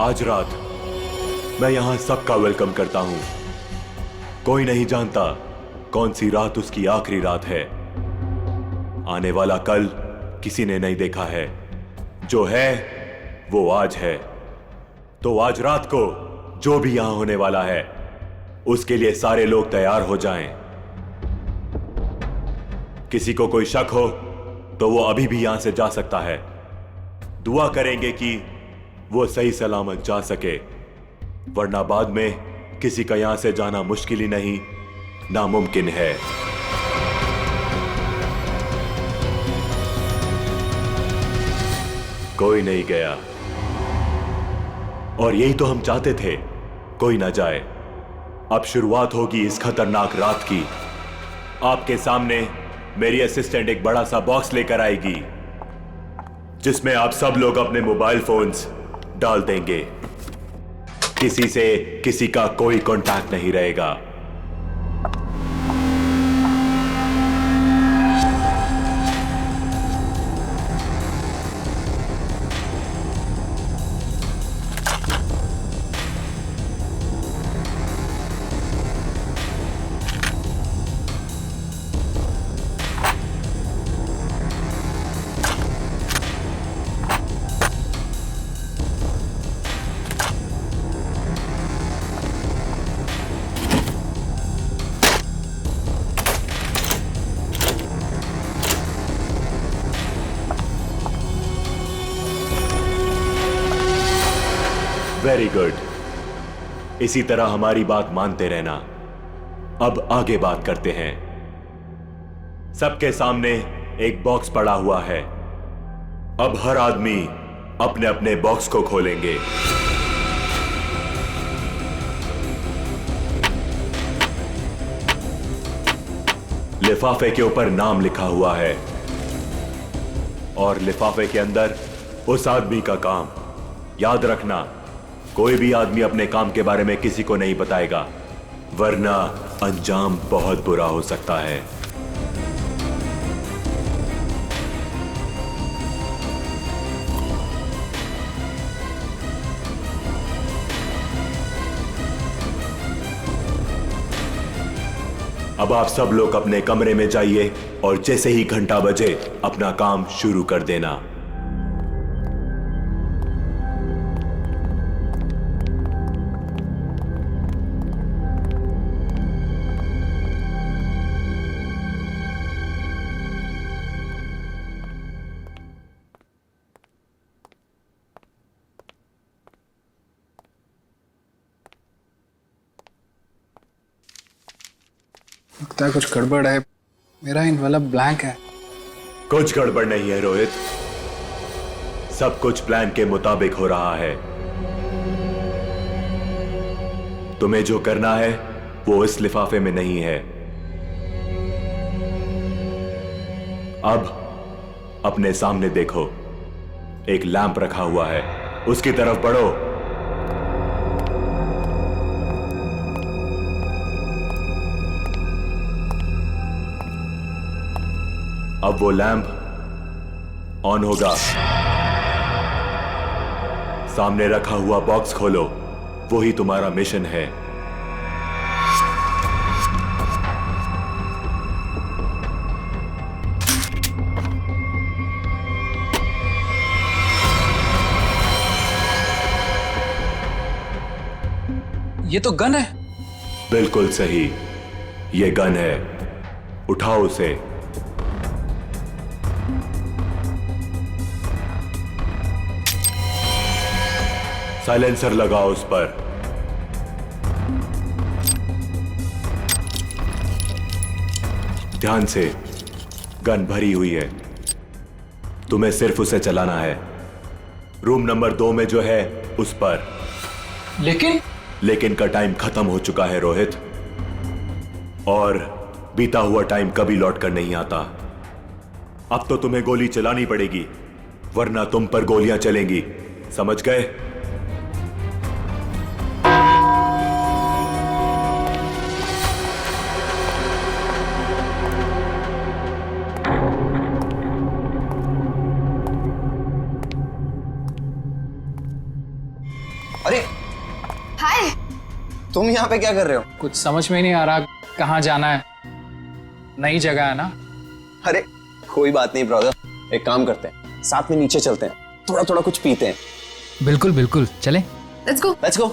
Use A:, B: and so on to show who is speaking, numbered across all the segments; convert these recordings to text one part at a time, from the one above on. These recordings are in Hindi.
A: आज रात मैं यहां सबका वेलकम करता हूं। कोई नहीं जानता कौन सी रात उसकी आखिरी रात है। आने वाला कल किसी ने नहीं देखा है। जो है वो आज है। तो आज रात को जो भी यहां होने वाला है उसके लिए सारे लोग तैयार हो जाएं। किसी को कोई शक हो तो वो अभी भी यहां से जा सकता है। दुआ करेंगे कि वो सही सलामत जा सके, वरना बाद में किसी का यहां से जाना मुश्किल ही नहीं, नामुमकिन है। कोई नहीं गया और यही तो हम चाहते थे, कोई ना जाए। अब शुरुआत होगी इस खतरनाक रात की। आपके सामने मेरी असिस्टेंट एक बड़ा सा बॉक्स लेकर आएगी जिसमें आप सब लोग अपने मोबाइल फोन्स डाल देंगे। किसी से किसी का कोई कांटेक्ट नहीं रहेगा। Very good. इसी तरह हमारी बात मानते रहना। अब आगे बात करते हैं। सबके सामने एक बॉक्स पड़ा हुआ है। अब हर आदमी अपने अपने बॉक्स को खोलेंगे। लिफाफे के ऊपर नाम लिखा हुआ है और लिफाफे के अंदर उस आदमी का काम। याद रखना, कोई भी आदमी अपने काम के बारे में किसी को नहीं बताएगा, वरना अंजाम बहुत बुरा हो सकता है। अब आप सब लोग अपने कमरे में जाइए और जैसे ही घंटा बजे अपना काम शुरू कर देना।
B: लगता है कुछ गड़बड़ है। मेरा इनवेलप ब्लैंक है।
A: कुछ गड़बड़ नहीं है रोहित, सब कुछ प्लान के मुताबिक हो रहा है। तुम्हें जो करना है वो इस लिफाफे में नहीं है। अब अपने सामने देखो, एक लैंप रखा हुआ है, उसकी तरफ बढ़ो। अब वो लैंप ऑन होगा। सामने रखा हुआ बॉक्स खोलो, वही तुम्हारा मिशन है।
B: ये तो गन है।
A: बिल्कुल सही, ये गन है। उठाओ उसे। साइलेंसर लगाओ उस पर। ध्यान से, गन भरी हुई है, तुम्हें सिर्फ उसे चलाना है। रूम नंबर 2 में जो है उस पर। लेकिन का टाइम खत्म हो चुका है रोहित, और बीता हुआ टाइम कभी लौट कर नहीं आता। अब तो तुम्हें गोली चलानी पड़ेगी, वरना तुम पर गोलियां चलेंगी, समझ गए?
C: अरे
D: हाय।
C: तुम यहाँ पे क्या कर रहे हो?
B: कुछ समझ में नहीं आ रहा कहाँ जाना है, नई जगह है ना।
C: अरे कोई बात नहीं ब्रदर, एक काम करते हैं, साथ में नीचे चलते हैं, थोड़ा थोड़ा कुछ पीते हैं।
E: बिल्कुल बिल्कुल, चले।
D: Let's go.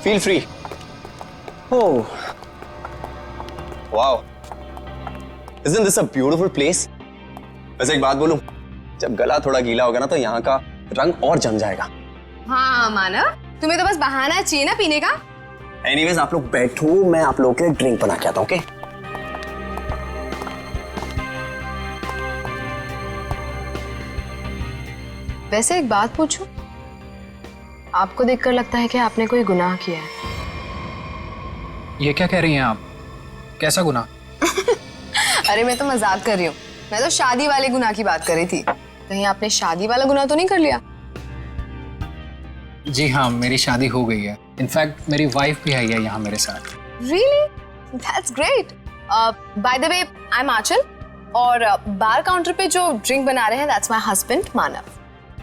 C: Feel free. Oh wow, isn't this a beautiful place? वैसे एक बात बोलूं, जब गला थोड़ा गीला होगा ना तो यहाँ का रंग और जम जाएगा।
D: हाँ मानव, तुम्हें तो बस बहाना चाहिए ना पीने का।
C: एनीवेज आप लोग बैठो, मैं आप लोगों के लिए ड्रिंक बना के आता हूँ, ओके?
D: वैसे एक बात पूछूं, आपको देखकर लगता है कि आपने कोई गुनाह किया है।
B: ये क्या कह रही हैं आप? कैसा गुनाह?
D: अरे मैं तो मजाक कर रही हूँ, मैं तो शादी वाले गुनाह की बात कर रही थी। कहीं आपने शादी वाला गुनाह तो नहीं कर लिया?
B: जी हाँ, मेरी शादी हो गई है। इनफैक्ट मेरी वाइफ भी आई है यहाँ मेरे साथ।
D: Really? That's great. By the way, I'm आंचल और बार काउंटर पे जो ड्रिंक बना रहे हैं that's my husband Manav.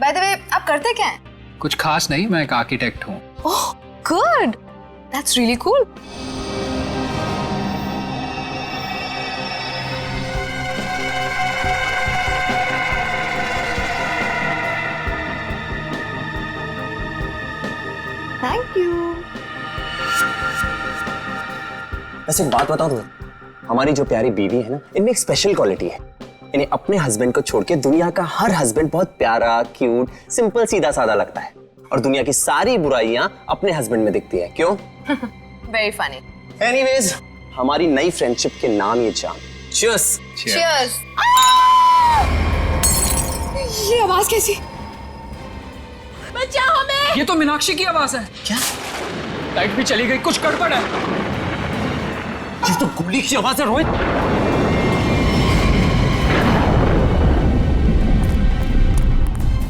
D: By the way, आप करते क्या हैं?
B: कुछ खास नहीं, मैं एक आर्किटेक्ट हूँ।
D: Oh, good. That's really cool. Thank you.
C: वैसे एक बात बताओ तुम्हें, हमारी जो प्यारी बीवी है ना, इनमें एक स्पेशल क्वालिटी है। इन्हें अपने हस्बैंड को छोड़ के दुनिया का हर हस्बैंड बहुत प्यारा, क्यूट, सिंपल, सीधा साधा लगता है और दुनिया की सारी बुराइयां अपने हस्बैंड में दिखती है। क्यों?
D: Very funny.
C: एनीवेज, हमारी नई फ्रेंडशिप के नाम ये जान। Cheers.
D: Cheers. ये आवाज कैसी? बचाओ हमें!
B: ये तो मीनाक्षी की आवाज है।
C: क्या?
B: लाइट भी चली गई, कुछ गड़बड़ है।
C: ये तो गोली की आवाज है रोहित।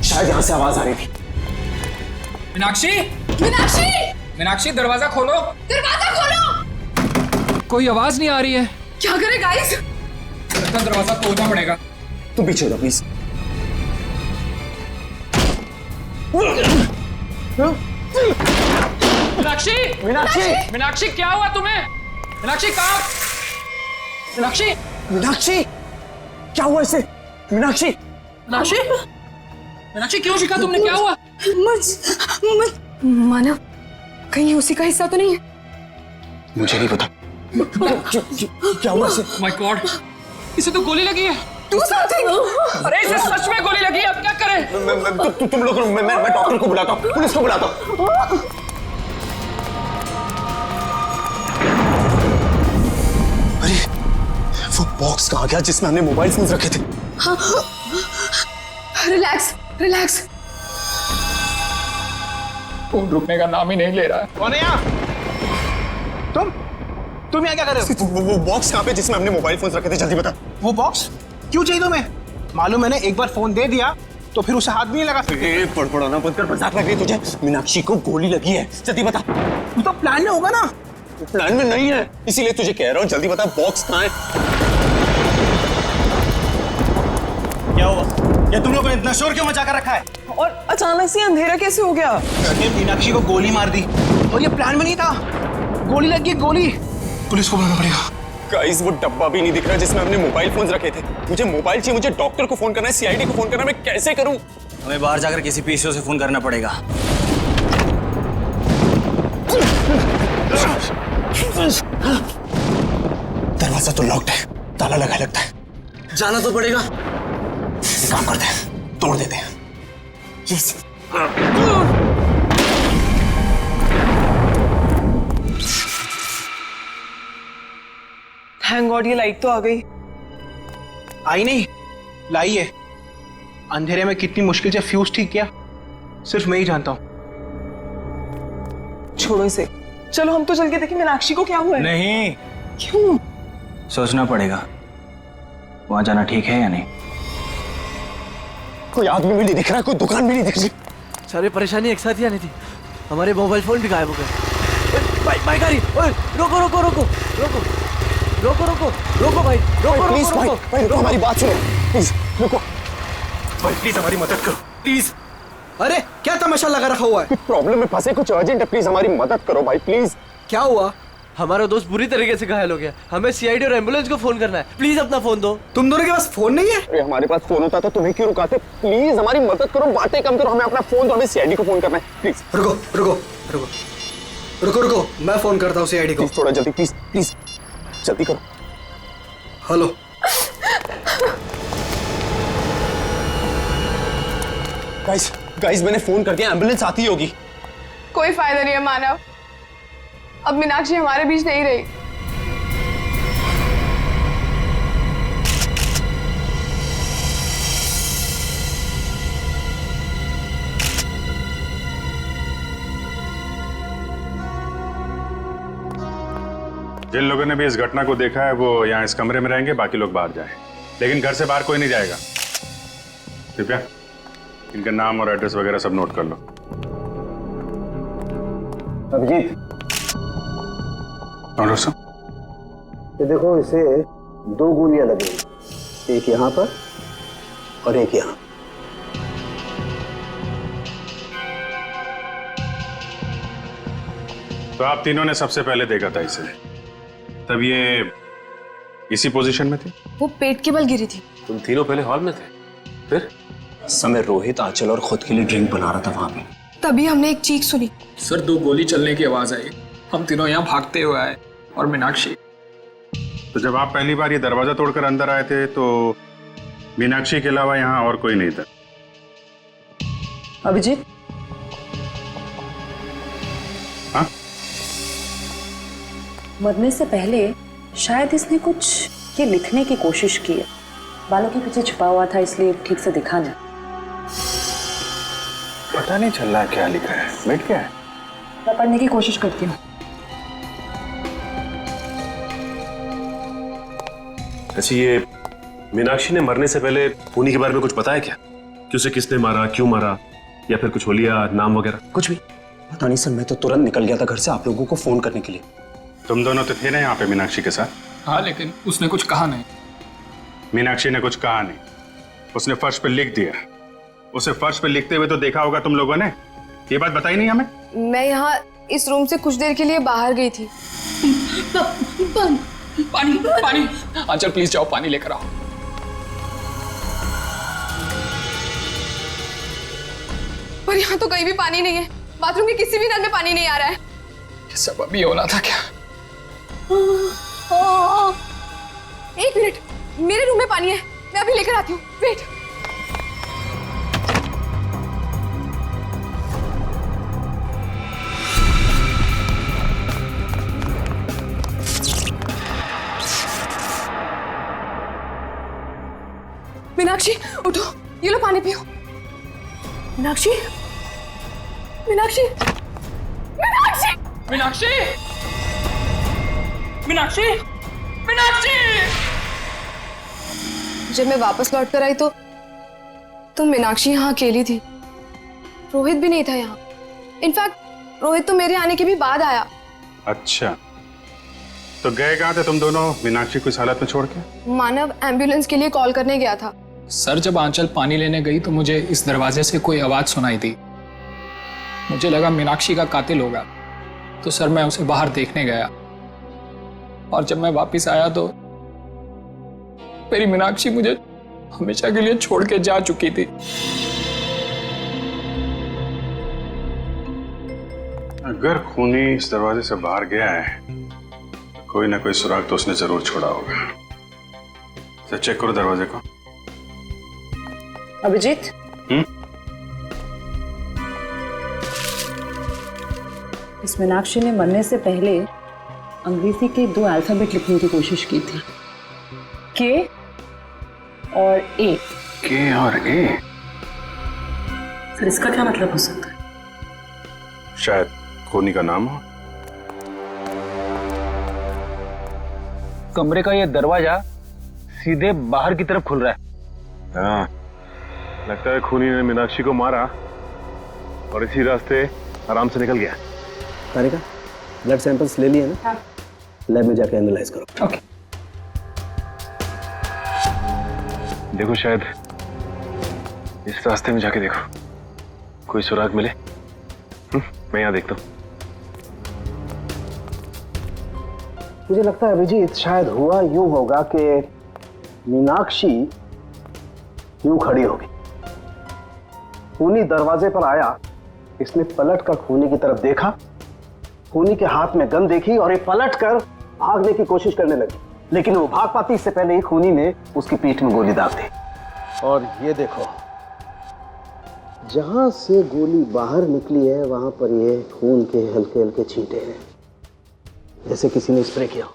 C: शायद यहां से आवाज आ रही थी।
B: मीनाक्षी,
D: मीनाक्षी!
B: मीनाक्षी दरवाजा खोलो।
D: दरवाजा खोलो!
B: कोई आवाज नहीं आ रही है।
D: क्या करें गाइस?
B: लगता है दरवाजा तोड़ना पड़ेगा।
C: तुम पीछे हो प्लीज।
B: मीनाक्षी,
C: मीनाक्षी,
B: मीनाक्षी क्या हुआ तुम्हें? मीनाक्षी कहाँ? मीनाक्षी,
C: मीनाक्षी, क्या हुआ इसे? मीनाक्षी,
B: मीनाक्षी, मीनाक्षी क्यों शिका तुमने? क्या हुआ?
D: मानव, कहीं उसी का हिस्सा तो नहीं है?
C: मुझे नहीं पता। क्या हुआ इसे?
B: माय गॉड, इसे तो गोली लगी है।
D: Do something!
B: अरे इसे सच में गोली लगी है, अब क्या करें?
C: तुम लोग, मैं डॉक्टर को बुलाता हूँ, पुलिस को बुलाता हूँ। अरे वो बॉक्स कहाँ गया जिसमें हमने मोबाइल फोन रखे थे?
D: Relax, relax.
B: फोन रुकने का नाम ही नहीं ले रहा है।
F: कौन है यहाँ? तुम यहाँ क्या कर रहे हो?
C: वो बॉक्स कहाँ पे जिसमें हमने मोबाइल फोन रखे थे? जल्दी बता।
F: वो बॉक्स क्यों चाहिए तुम्हें? मालूम मैंने एक बार फोन दे दिया तो फिर उसे हाथ भी नहीं लगा सकते।
C: पड़पड़ाना बंद कर, मजाक लग रही है तुझे? मीनाक्षी को गोली लगी है, जल्दी बता।
F: वो तो प्लान में होगा ना।
C: प्लान में नहीं है, इसीलिए तुझे कह रहा हूँ, जल्दी बता बॉक्स कहाँ है?
F: क्या हुआ? ये तुम लोगों ने इतना शोर क्यों मचा कर रखा है?
G: और अचानक से अंधेरा कैसे हो गया?
F: मैंने मीनाक्षी को गोली मार दी और ये प्लान में नहीं था। गोली लगी, गोली। पुलिस को बुलाना पड़ेगा।
C: गाइस वो डब्बा भी नहीं दिख रहा जिसमें हमने मोबाइल फोन रखे थे। मुझे मोबाइल चाहिए, मुझे डॉक्टर को फोन करना है, सीआईडी को फोन करना है, मैं कैसे करूं?
E: हमें बाहर जाकर किसी पीसीओ से फोन करना पड़ेगा।
C: दरवाजा तो लॉक्ड है, ताला लगा लगता है।
E: जाना तो पड़ेगा।
C: एक काम करते हैं, तोड़ देते हैं। यस।
G: थैंक गॉड ये लाइट तो आ गई।
F: आई नहीं, लाई है। अंधेरे में कितनी मुश्किल से फ्यूज ठीक किया, सिर्फ मैं ही जानता हूँ।
G: छोड़ो इसे, चलो हम तो चल के देखें मीनाक्षी को क्या हुआ है।
E: नहीं,
G: क्यों?
E: सोचना पड़ेगा वहां जाना ठीक है या नहीं।
C: कोई आदमी भी नहीं दिख रहा, कोई दुकान भी नहीं दिख रही।
H: सारी परेशानी एक साथ ही आनी थी। हमारे मोबाइल फोन भी गायब हो गए। भाई गाड़ी, ओए रोको रोको रोको रोको रोको रोको रोको भाई, रोको
C: प्लीज
H: रोको
C: भाई,
H: रोको।
C: भाई रुको, हमारी बात सुनो प्लीज, रुको
F: भाई प्लीज हमारी मदद करो प्लीज।
H: अरे क्या तमाशा लगा रखा हुआ है?
C: कुछ प्रॉब्लम में फंसे, कुछ अर्जेंट है, प्लीज हमारी मदद करो भाई प्लीज।
H: क्या हुआ? हमारा दोस्त बुरी तरीके से घायल हो गया, हमें सीआईडी और एम्बुलेंस को फोन करना है। प्लीज अपना फोन दो।
E: तुम दोनों के पास फोन नहीं है?
C: अरे हमारे पास फोन होता तो तुम्हें क्यों रुकाते? प्लीज हमारी मदद करो, बातें कम करो, हमें अपना फोन दो, हमें सीआईडी को फोन करना है प्लीज।
E: रुको रुको रुको रुको रुको, मैं फोन करता हूँ सीआईडी को।
C: प्लीज थोड़ा जल्दी, प्लीज प्लीज जल्दी करो।
E: हेलो।
C: गाइस गाइस मैंने फोन कर दिया, एम्बुलेंस आती होगी।
G: कोई फायदा नहीं है मानव, अब मीनाक्षी हमारे बीच नहीं रही।
I: जिन लोगों ने भी इस घटना को देखा है वो यहाँ इस कमरे में रहेंगे, बाकी लोग बाहर जाएं। लेकिन घर से बाहर कोई नहीं जाएगा। कृपया इनका नाम और एड्रेस वगैरह सब नोट कर लो।
C: अभिजीत,
I: और सब
C: ये देखो, इसे 2 गोलियां लगी, एक यहाँ पर और एक यहाँ।
I: तो आप तीनों ने सबसे पहले देखा था इसे, तब ये इसी पोजीशन में थी?
D: वो पेट के बल गिरी थी।
A: तुम तीनों पहले हॉल में थे, फिर?
C: समय रोहित, आंचल और खुद के लिए ड्रिंक बना रहा था वहां पे।
D: तभी हमने एक चीख सुनी।
B: सर 2 गोली चलने की आवाज आई, हम तीनों यहाँ भागते हुए आए और मीनाक्षी।
I: तो जब आप पहली बार ये दरवाजा तोड़कर अंदर आए थे तो मीनाक्षी के अलावा यहाँ और कोई नहीं था?
G: अभिजीत,
I: हाँ?
J: मरने से पहले शायद इसने कुछ ये लिखने की कोशिश की है। बालों के पीछे छुपा हुआ था इसलिए ठीक से दिखा नहीं।
I: पता नहीं चल रहा क्या लिखा है। बैठ क्या है?
J: मैं पढ़ने की कोशिश करती हूँ।
K: अच्छा, ये मीनाक्षी ने मरने से पहले खूनी के बारे में कुछ बताया क्या? कि उसे किसने मारा, क्यों मारा, या फिर कुछ होलिया, नाम वगैरह?
C: कुछ भी पता नहीं सर, मैं तो तुरंत निकल गया था घर से आप लोगों को फोन करने के लिए।
I: तुम दोनों तो थे ना यहाँ पे मीनाक्षी के साथ?
B: हाँ, लेकिन उसने कुछ कहा नहीं।
I: मीनाक्षी ने कुछ कहा नहीं, उसने फर्श पे लिख दिया। उसे फर्श पे लिखते हुए तो देखा होगा तुम लोगों ने, ये बात बताई नहीं हमें?
D: मैं यहाँ इस रूम से कुछ देर के लिए बाहर गई थी।
B: पानी पानी, आंचल प्लीज जाओ पानी लेकर आओ।
D: पर यहाँ तो कहीं भी पानी नहीं है, बाथरूम के किसी भी नल में पानी नहीं आ रहा है।
B: ये सब अभी होना था क्या?
D: एक मिनट, मेरे रूम में पानी है, मैं अभी लेकर आती हूँ। वेट। मीनाक्षी उठो, ये लो पानी पियो। मीनाक्षी, मीनाक्षी, मीनाक्षी,
B: मीनाक्षी, मीनाक्षी, मीनाक्षी।
D: जब मैं वापस लौट कर आई तो मीनाक्षी यहाँ अकेली थी। रोहित भी नहीं था यहाँ। इनफैक्ट रोहित तो मेरे आने के भी बाद आया।
I: अच्छा, तो गए कहाँ थे तुम दोनों मीनाक्षी को इस हालत में छोड़ के?
D: मानव एम्बुलेंस के लिए कॉल करने गया था।
B: सर जब आंचल पानी लेने गई तो मुझे इस दरवाजे से कोई आवाज सुनाई दी। मुझे लगा मीनाक्षी का कातिल होगा, तो सर मैं उसे बाहर देखने गया। और जब मैं वापस आया तो मेरी मीनाक्षी मुझे हमेशा के लिए छोड़ के जा चुकी थी।
I: अगर खूनी इस दरवाजे से बाहर गया है, कोई ना कोई सुराग तो उसने जरूर छोड़ा होगा। तो चेक करो दरवाजे को।
J: अभिजीत, इस मीनाक्षी ने मरने से पहले अंग्रेजी के 2 अल्फाबेट लिखने की कोशिश की थी, के और ए।
I: के और ए?
J: सर इसका क्या मतलब हो सकता है?
I: शायद खूनी का नाम हो।
E: कमरे का ये दरवाजा सीधे बाहर की तरफ खुल रहा है।
K: हाँ, लगता है खूनी ने मीनाक्षी को मारा और इसी रास्ते आराम से निकल गया।
C: तारिका, ब्लड सैंपल्स ले लिए ना? लैब में जाके एनालाइज करो।
B: ओके।
K: देखो, शायद इस रास्ते में जाके देखो, कोई सुराग मिले? मैं यहाँ देखता हूँ।
E: मुझे लगता है अभिजीत शायद हुआ यूं होगा कि मीनाक्षी यूं खड़ी होगी, खूनी दरवाजे पर आया, इसने पलट कर खूनी की तरफ देखा, खूनी के हाथ में गन देखी और ये पलट कर भागने की कोशिश करने लगी, लेकिन वो भाग पाती इससे पहले ही खूनी ने उसकी पीठ में गोली दाग दी। और ये देखो, जहां से गोली बाहर निकली है वहां पर ये खून के हल्के हल्के छींटे हैं, जैसे किसी ने स्प्रे किया।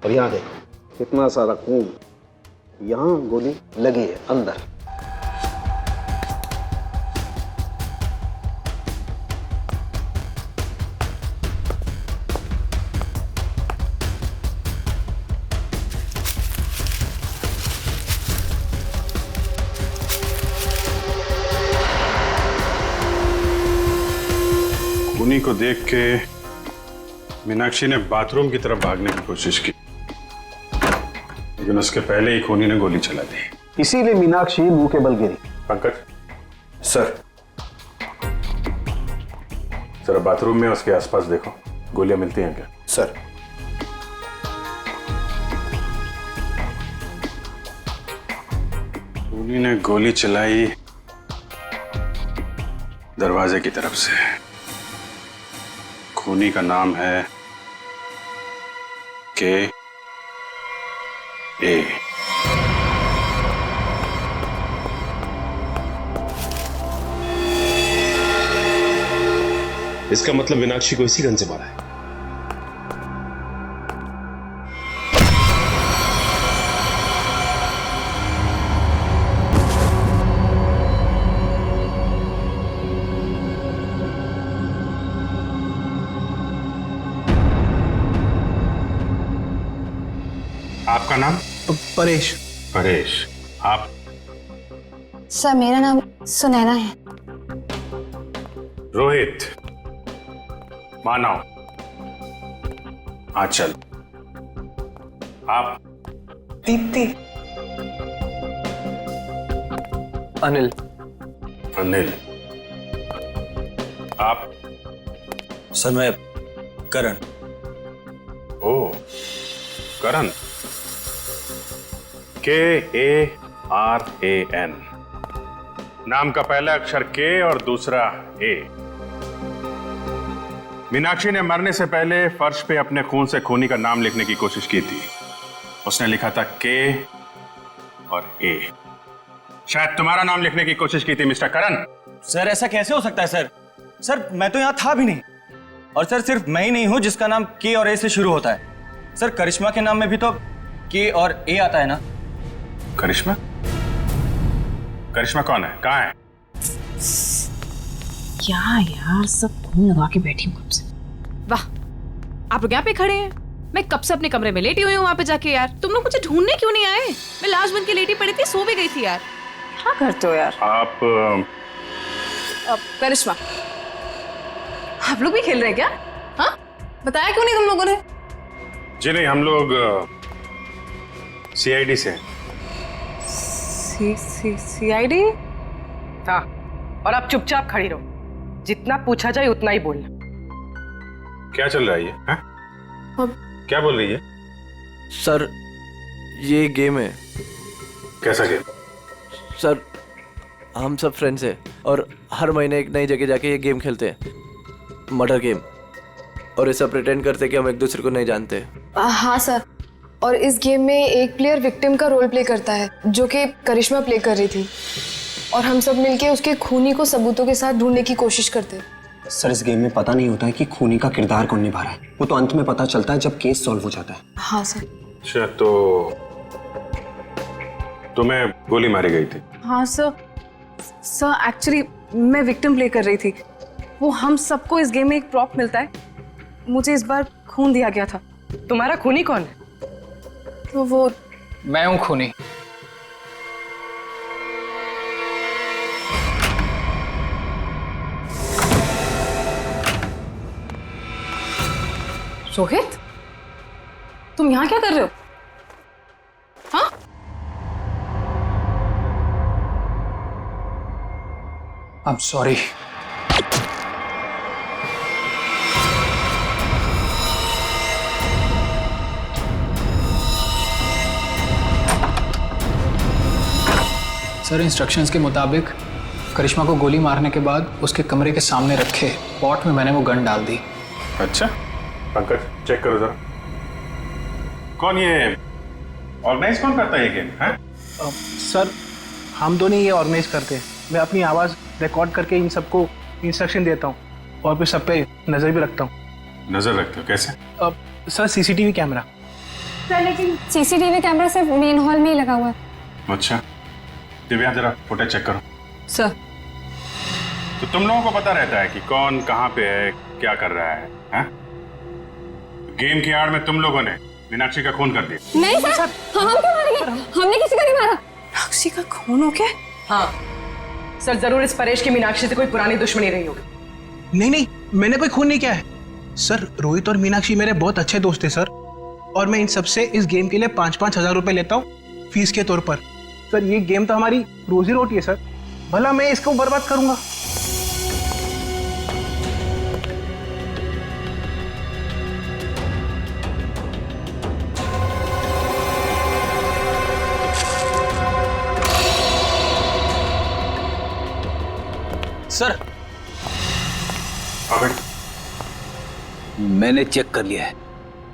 E: और यहां देखो कितना सारा खून, यहां गोली लगी है अंदर।
I: खूनी को देख के मीनाक्षी ने बाथरूम की तरफ भागने की कोशिश की, लेकिन उसके पहले ही खूनी ने गोली चला दी।
E: इसीलिए मीनाक्षी मुंह के बल गिरी।
I: पंकज सर, जरा बाथरूम में उसके आसपास देखो, गोलियां मिलती हैं क्या?
E: सर।
I: खूनी ने गोली चलाई दरवाजे की तरफ से। खूनी का नाम है के ए।
K: इसका मतलब मीनाक्षी को इसी गन से मारा है।
I: आपका नाम?
F: परेश।
I: परेश। आप?
D: सर मेरा नाम सुनैना है।
I: रोहित, मानव, आंचल। आप?
F: दीप्ति।
H: अनिल।
I: अनिल। आप?
L: सर मैं करण।
I: ओ, करण। KARAN। नाम का पहला अक्षर के और दूसरा ए। मीनाक्षी ने मरने से पहले फर्श पे अपने खून से खूनी का नाम लिखने की कोशिश की थी। उसने लिखा था के और ए। शायद तुम्हारा नाम लिखने की कोशिश की थी मिस्टर करण।
L: सर ऐसा कैसे हो सकता है सर? सर मैं तो यहां था भी नहीं। और सर सिर्फ मैं ही नहीं हूं जिसका नाम के और ए से शुरू होता है। सर करिश्मा के नाम में भी तो के और ए आता है ना?
I: करिश्मा? करिश्मा कौन है? कहाँ है?
J: क्या यार, सब खून लगा के बैठी हूँ कब से।
G: वाह, आप लोग यहाँ पे खड़े हैं, मैं कब से अपने कमरे में लेटी हुई हूँ वहां पे जाके। यार तुम लोग मुझे ढूंढने क्यों नहीं आए? मैं लाश बन के लेटी पड़ी थी, सो भी गई थी यार।
J: क्या करते हो यार
I: आप?
G: करिश्मा, आप लोग भी खेल रहे हैं क्या? हाँ, बताया क्यों नहीं तुम लोगों ने?
I: जी नहीं, हम लोग CID से।
G: CID?
M: हाँ, और आप चुपचाप खड़ी रहो, जितना पूछा जाए उतना ही बोलना।
I: क्या चल रहा है ये? क्या बोल रही है?
H: सर ये गेम है।
I: कैसा गेम?
H: सर हम सब फ्रेंड्स हैं और हर महीने एक नई जगह जाके ये गेम खेलते हैं, मर्डर गेम। और ऐसा प्रिटेंड करते हैं कि हम एक दूसरे को नहीं जानते।
D: हाँ सर, और इस गेम में एक प्लेयर विक्टिम का रोल प्ले करता है, जो कि करिश्मा प्ले कर रही थी, और हम सब मिलके उसके खूनी को सबूतों के साथ ढूंढने की कोशिश करते हैं।
C: सर इस गेम में पता नहीं होता है कि खूनी का किरदार कौन निभा रहा है, वो तो अंत में पता चलता है जब केस सॉल्व हो जाता है।
D: हाँ सर।
I: अच्छा, तो तुम्हें गोली मारी गई थी?
G: हाँ सर, एक्चुअली मैं विक्टिम प्ले कर रही थी। वो हम सबको इस गेम में एक प्रॉप मिलता है, मुझे इस बार खून दिया गया था।
M: तुम्हारा खूनी कौन है?
D: तो वो
B: मैं हूं खूनी।
G: रोहित, तुम यहाँ क्या कर रहे हो? हाँ?
B: I'm sorry. सर इंस्ट्रक्शंस के मुताबिक करिश्मा को गोली मारने के बाद उसके कमरे के सामने रखे पॉट में मैंने वो गन डाल दी।
I: अच्छा पंकज चेक करो जरा, कौन ये ऑर्गेनाइज कौन करता है ये गेम है?
F: सर हम दोनों ये ऑर्गेनाइज करते हैं। मैं अपनी आवाज़ रिकॉर्ड करके इन सबको इंस्ट्रक्शन देता हूँ और फिर सब पे नज़र भी रखता हूँ।
I: नजर रखते हो कैसे?
F: Sir CCTV camera.
N: सर लेकिन सीसीटीवी कैमरा सिर्फ मेन हॉल में ही लगा हुआ है।
I: अच्छा दिव्या जरा फुटेज चेक करो।
M: सर
I: तो तुम लोगों को पता रहता है कि कौन कहाँ पे है, क्या कर रहा है, हैं? गेम की आड़ में तुम लोगों ने मीनाक्षी का खून कर दिया।
N: नहीं सर, हम क्यों मारेंगे? हमने किसी को नहीं मारा।
G: मीनाक्षी का खून हो गया?
M: हाँ सर, जरूर इस परेश की मीनाक्षी से कोई पुरानी दुश्मनी रही होगी।
F: नहीं मैंने कोई खून नहीं किया है सर। रोहित और मीनाक्षी मेरे बहुत अच्छे दोस्त थे सर, और मैं इन सबसे इस गेम के लिए 5-5 हजार रुपए लेता हूँ फीस के तौर पर। सर ये गेम तो हमारी रोजी रोटी है सर, भला मैं इसको बर्बाद करूंगा?
L: सर
O: मैंने चेक कर लिया है,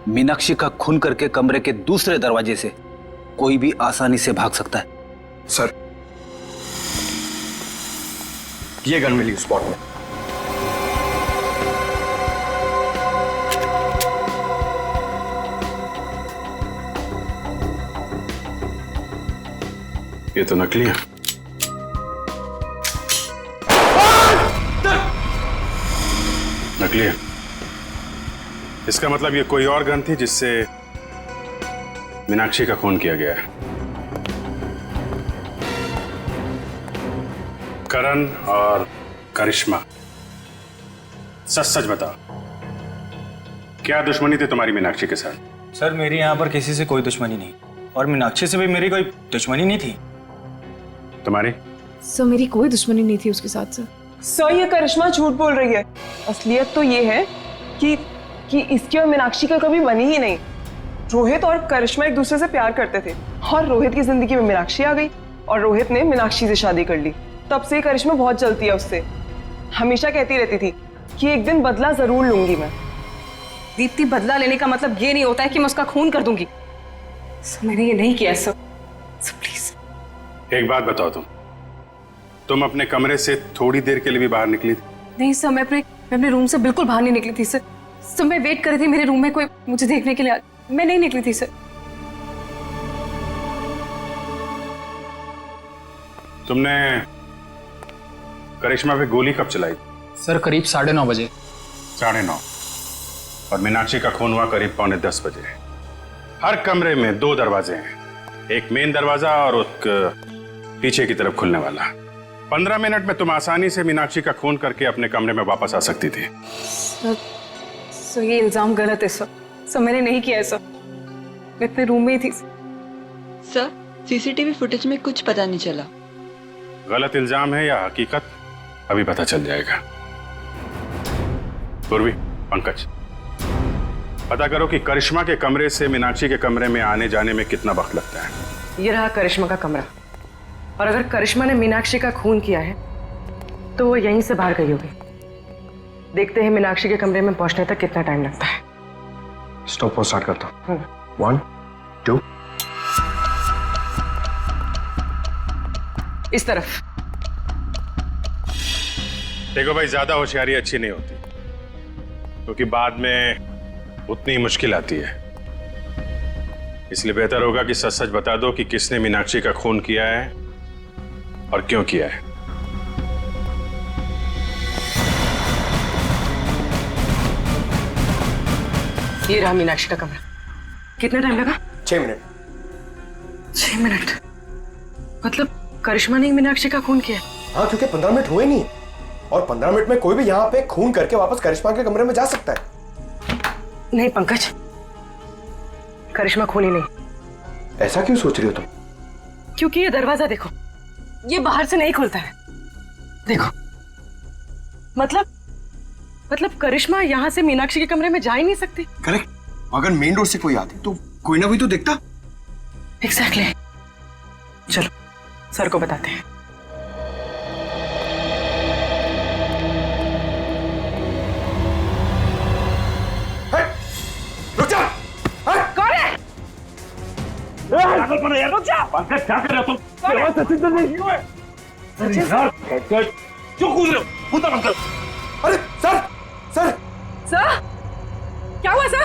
O: मीनाक्षी का खून करके कमरे के दूसरे दरवाजे से कोई भी आसानी से भाग सकता है।
L: सर ये गन मिली स्पॉट में।
I: ये तो नकली है। नकली है, इसका मतलब ये कोई और गन थी जिससे मीनाक्षी का खून किया गया है। करण और करिश्मा, सच सच बताओ, क्या दुश्मनी थी तुम्हारी मीनाक्षी के साथ?
L: सर मेरी यहाँ पर किसी से कोई दुश्मनी नहीं, और मीनाक्षी से भी मेरी कोई दुश्मनी नहीं थी।
I: तुम्हारी?
G: सर मेरी कोई दुश्मनी नहीं थी उसके साथ सर।
M: सर ये करिश्मा झूठ बोल रही है। असलियत तो ये है कि इसकी और मीनाक्षी का कभी बनी ही नहीं। रोहित और करिश्मा एक दूसरे से प्यार करते थे, और रोहित की जिंदगी में मीनाक्षी आ गई और रोहित ने मीनाक्षी से शादी कर ली। तब से करिश्मा बहुत जलती है उससे, हमेशा कहती रहती थी कि एक दिन बदला जरूर लूंगी मैं।
G: दीप्ति, बदला लेने का मतलब ये नहीं होता है कि मैं उसका खून कर दूंगी। सर मैंने ये नहीं किया सर, प्लीज।
I: एक बात बताओ, तुम अपने कमरे से थोड़ी देर के लिए भी बाहर निकली थी?
G: नहीं सर, मैं अपने रूम से बिल्कुल बाहर नहीं निकली थी सर। सर मैं वेट कर रही थी मेरे रूम में कोई मुझे देखने के लिए, मैं नहीं निकली थी सर।
I: तुमने करिश्मा पे गोली कब चलाई?
B: सर करीब 9:30 बजे।
I: 9:30, और मीनाक्षी का खून हुआ करीब 9:45 बजे। हर कमरे में 2 दरवाजे हैं, एक मेन दरवाजा और एक पीछे की तरफ खुलने वाला। 15 मिनट में तुम आसानी से मीनाक्षी का खून करके अपने कमरे में वापस आ सकती थी।
G: सर ये इल्जाम गलत है सर। सर मैंने नहीं किया है सर, मैं अपने रूम में ही थी।
J: सर सीसीटीवी फुटेज में कुछ पता नहीं चला।
I: गलत इल्जाम है या हकीकत, अभी पता चल जाएगा। पूर्वी, पंकज, पता करो कि करिश्मा के कमरे से मीनाक्षी के कमरे में आने जाने में कितना वक्त लगता है।
M: ये रहा करिश्मा का कमरा, और अगर करिश्मा ने मीनाक्षी का खून किया है तो वो यहीं से बाहर गई होगी। देखते हैं मीनाक्षी के कमरे में पहुंचने तक कितना टाइम लगता है।
L: स्टॉप वॉच स्टार्ट करता हूँ। 1 2
M: इस तरफ।
I: देखो भाई, ज्यादा होशियारी अच्छी नहीं होती, क्योंकि बाद में उतनी मुश्किल आती है। इसलिए बेहतर होगा कि सच सच बता दो कि किसने मीनाक्षी का खून किया है और क्यों किया है।
M: ये रहा मीनाक्षी का कमरा। कितना टाइम लगा?
L: 6 मिनट।
M: 6 मिनट? मतलब करिश्मा ने मीनाक्षी का खून किया?
L: हाँ, क्योंकि 15 मिनट हुए नहीं, और 15 मिनट में कोई भी यहाँ पे खून करके वापस करिश्मा के कमरे में जा सकता है।
M: नहीं पंकज, करिश्मा खूनी नहीं।
L: ऐसा क्यों सोच रही हो तुम?
M: क्योंकि ये दरवाजा देखो, ये बाहर से नहीं खुलता है। देखो, मतलब करिश्मा यहाँ से मीनाक्षी के कमरे में जा ही नहीं सकती।
L: करेक्ट। अगर मेन डोर से कोई आती तो कोई ना कोई तो देखता।
M: एग्जैक्टली। चलो सर को बताते हैं।
I: रुक जा।
M: कौन है?
I: रुक जा। पंकज क्या कर रहे हो तुम? सचिन तो नहीं हुए।
M: सचिन
I: क्यों कूद रहे हो? कूदना बंद करो। अरे सर सर
M: सर क्या हुआ सर?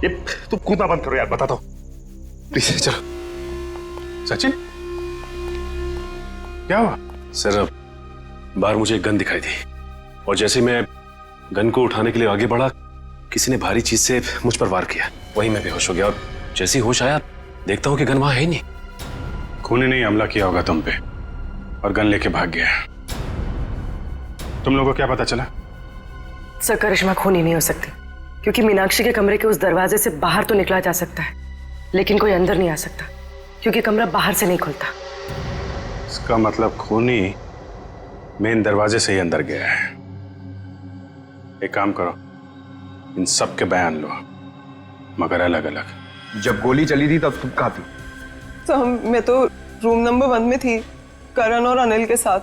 I: ये तुम कूदना बंद करो यार, बताता हूँ प्लीज। चलो सचिन क्या हुआ?
K: सर बाहर मुझे एक गन दिखाई दी और जैसे मैं गन को उठाने के लिए आगे बढ़ा, किसी ने भारी चीज से मुझ पर वार किया। वहीं मैं बेहोश हो गया और जैसे ही होश आया देखता हूं कि गन वहां है ही नहीं।
I: खूनी ने हमला किया होगा तुम पे और गन लेके भाग गया। तुम लोगों को क्या पता चला?
M: सर करिश्मा खूनी नहीं हो सकती, क्योंकि मीनाक्षी के कमरे के उस दरवाजे से बाहर तो निकला जा सकता है, लेकिन कोई अंदर नहीं आ सकता, क्योंकि कमरा बाहर से नहीं खुलता।
I: इसका मतलब खूनी मेन दरवाजे से ही अंदर गया है। एक काम करो, इन सब के बयान लो, मगर अलग अलग।
P: जब गोली चली थी तब तुम कहाँ थी?
M: तो मैं तो रूम नंबर 1 में थी, करण और अनिल के साथ,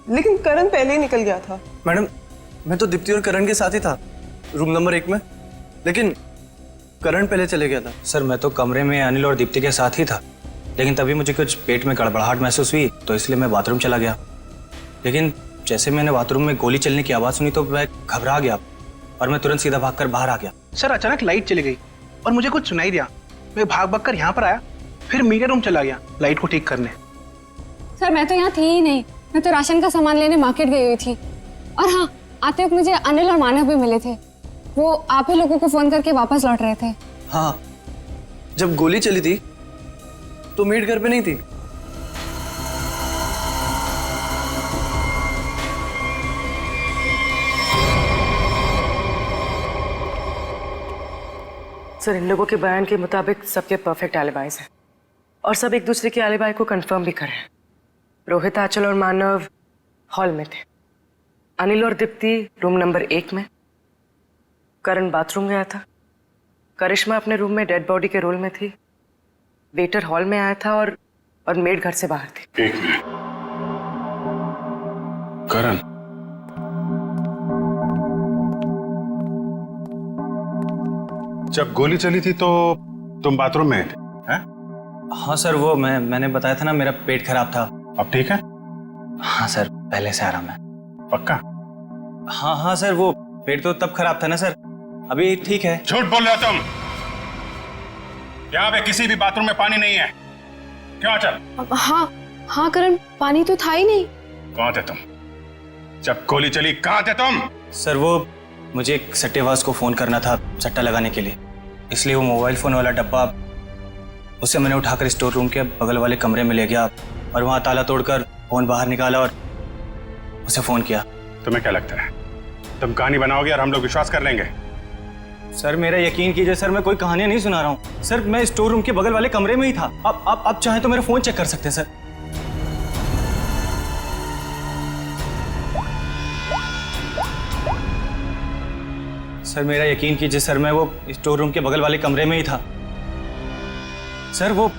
M: लेकिन करण पहले ही निकल गया था।
H: मैडम मैं तो दीप्ति और करण के साथ ही था रूम नंबर 1 में, लेकिन करण पहले चले गया था।
L: सर मैं तो कमरे में अनिल और दीप्ति के साथ ही था, लेकिन तभी मुझे कुछ पेट में गड़बड़ाहट महसूस हुई, तो इसलिए मैं बाथरूम चला गया। लेकिन जैसे मैंने बाथरूम में गोली चलने की आवाज़ सुनी तो मैं घबरा गया और मैं तुरंत सीधा भागकर बाहर आ गया।
F: सर अचानक लाइट चली गई और मुझे कुछ सुनाई दिया। मैं भाग कर यहाँ पर आया, फिर मीडिया रूम चला गया लाइट को ठीक करने।
N: सर मैं तो यहाँ थी ही नहीं, मैं तो राशन का सामान लेने मार्केट गई हुई थी। और हाँ, आते वक्त मुझे अनिल और मानव भी मिले थे, वो आप ही लोगों को फोन करके वापस लौट रहे थे।
H: हाँ, जब गोली चली थी तो मेड घर पे नहीं थी।
M: सर इन लोगों के बयान के मुताबिक सबके परफेक्ट एलिबाइज हैं और सब एक दूसरे के एलिबाई को कंफर्म भी कर रहे हैं। रोहित, आंचल और मानव हॉल में थे, अनिल और दीप्ति रूम नंबर 1 में, करण बाथरूम गया था, करिश्मा अपने रूम में डेड बॉडी के रोल में थी, वेटर हॉल में आया था और मेड घर से बाहर थी।
I: एक मिनट, करण जब गोली चली थी तो तुम बाथरूम में थे? हैं?
L: हाँ सर, वो मैंने बताया था ना, मेरा पेट खराब था।
I: अब ठीक है?
L: हाँ सर, पहले से आराम है।
I: पक्का?
L: हाँ सर, वो पेट तो तब खराब था ना सर, अभी ठीक है।
I: झूठ बोल रहे हो तुम। यहाँ पे किसी भी बाथरूम में पानी नहीं है। क्यों चल?
D: हाँ करण, पानी तो था ही नहीं।
I: कहाँ थे तुम जब गोली चली? कहाँ थे तुम?
L: सर वो मुझे एक सट्टेबाज को फोन करना था सट्टा लगाने के लिए, इसलिए वो मोबाइल फोन वाला डब्बा उसे मैंने उठाकर स्टोर रूम के बगल वाले कमरे में ले गया और वहां ताला तोड़कर फोन बाहर निकाला और उसे फोन किया।
I: तुम्हें क्या लगता है तुम कहानी बनाओगे और हम लोग विश्वास कर लेंगे?
L: सर मेरा यकीन कीजिए सर, मैं कोई कहानियां नहीं सुना रहा हूँ सर, मैं स्टोर रूम के बगल वाले कमरे में ही था। आप चाहें तो मेरा फोन चेक कर सकते हैं सर। सर मेरा यकीन कीजिए सर, मैं वो स्टोर रूम के बगल वाले कमरे में ही था सर। वो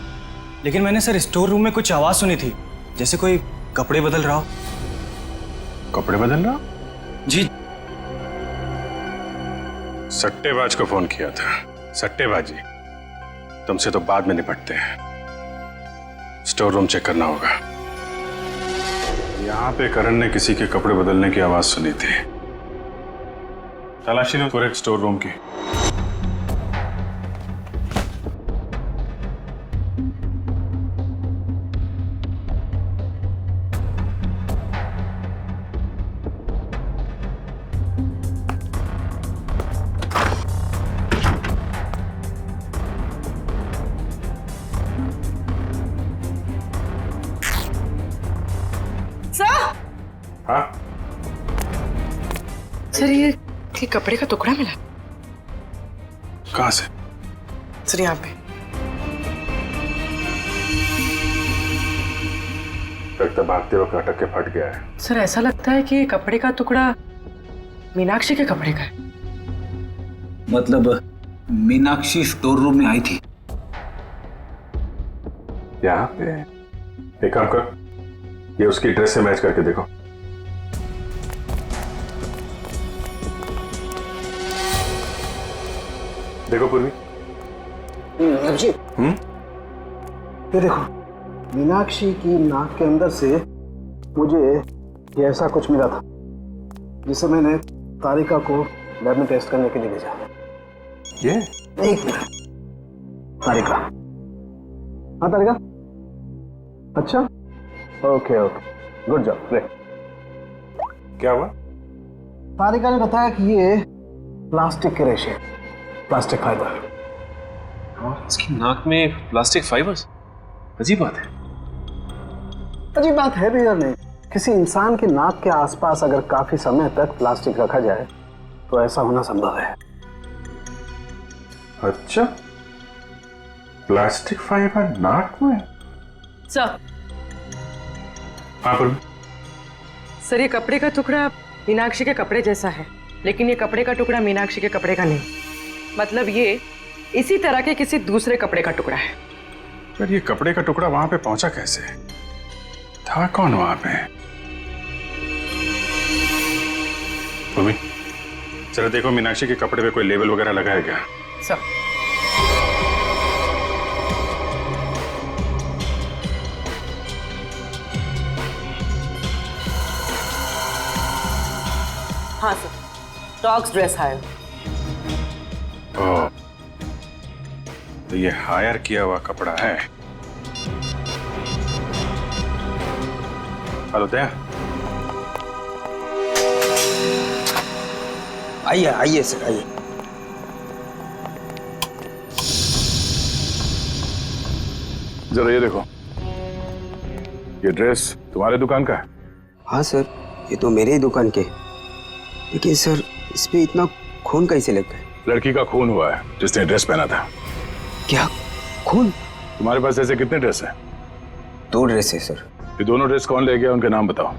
L: लेकिन मैंने सर स्टोर रूम में कुछ आवाज सुनी थी, जैसे कोई कपड़े बदल रहा हो।
I: कपड़े बदल रहा?
L: जी।
I: सट्टेबाज को फोन किया था। सट्टेबाजी तुमसे तो बाद में निपटते हैं, स्टोर रूम चेक करना होगा। यहाँ पे करण ने किसी के कपड़े बदलने की आवाज सुनी थी। तलाशी लो पूरे स्टोर रूम की। हाँ?
M: सर ये कपड़े का टुकड़ा मिला।
I: कहाँ से?
M: सर यहाँ पे।
I: लगता भागते वक्त अटक के फट गया है।
M: सर ऐसा लगता है कि कपड़े का टुकड़ा मीनाक्षी के कपड़े का है।
O: मतलब मीनाक्षी स्टोर रूम में आई थी
I: यहाँ पे? एक काम कर, ये उसकी ड्रेस से मैच करके देखो। देखो पूर्वी।
E: अभिजीत, ये देखो, मीनाक्षी की नाक के अंदर से मुझे ये ऐसा कुछ मिला था जिसे मैंने तारिका को लैब में टेस्ट करने के लिए भेजा।
I: ये
E: एक मिनट, तारिका। हाँ तारिका, अच्छा, okay okay, good job, great.
I: क्या हुआ?
E: तारिका ने बताया कि ये प्लास्टिक के रेशे, प्लास्टिक फाइबर।
K: इसकी नाक में प्लास्टिक फाइबर्स, अजीब बात है।
E: अजीब बात है भी या नहीं? किसी इंसान की नाक के आसपास अगर काफी समय तक प्लास्टिक रखा जाए तो ऐसा होना संभव है।
I: अच्छा, प्लास्टिक फाइबर नाक में?
J: सर,
I: हाँ पूर्वी।
J: सर ये कपड़े का टुकड़ा मीनाक्षी के कपड़े जैसा है, लेकिन ये कपड़े का टुकड़ा मीनाक्षी के कपड़े का नहीं। मतलब ये इसी तरह के किसी दूसरे कपड़े का टुकड़ा है।
I: पर ये कपड़े का टुकड़ा वहां पे पहुंचा कैसे? था कौन वहां पे? पूर्वी, चलो देखो मीनाक्षी के कपड़े पे कोई लेबल वगैरह लगा है क्या?
J: सर, हाँ सर, टॉक्स ड्रेस हायर।
I: ओह, तो ये हायर किया हुआ कपड़ा है। हेलो दया।
C: आइए आइए सर, आइए।
I: जरा ये देखो, ये ड्रेस तुम्हारे दुकान का है?
C: हाँ सर, ये तो मेरे ही दुकान के। लेकिन सर, इस पे इतना खून कैसे लग गया?
I: लड़की का खून हुआ है जिसने ड्रेस पहना था।
C: क्या खून?
I: तुम्हारे पास ऐसे कितने ड्रेस हैं?
C: 2 ड्रेस है सर।
I: ये दोनों ड्रेस कौन ले गया, उनके नाम बताओ।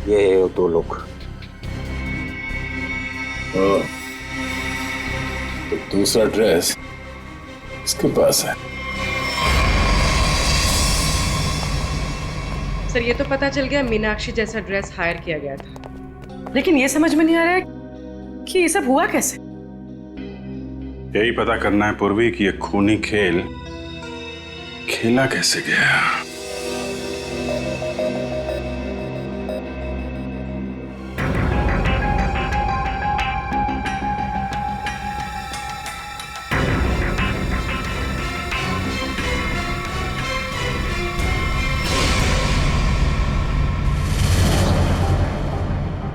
C: ये 2 लोग।
I: तो दूसरा ड्रेस इसके पास है।
J: सर ये तो पता चल गया मीनाक्षी जैसा ड्रेस हायर किया गया था, लेकिन ये समझ में नहीं आ रहा है कि ये सब हुआ कैसे।
I: यही पता करना है पूर्वी कि ये खूनी खेल खेला कैसे गया।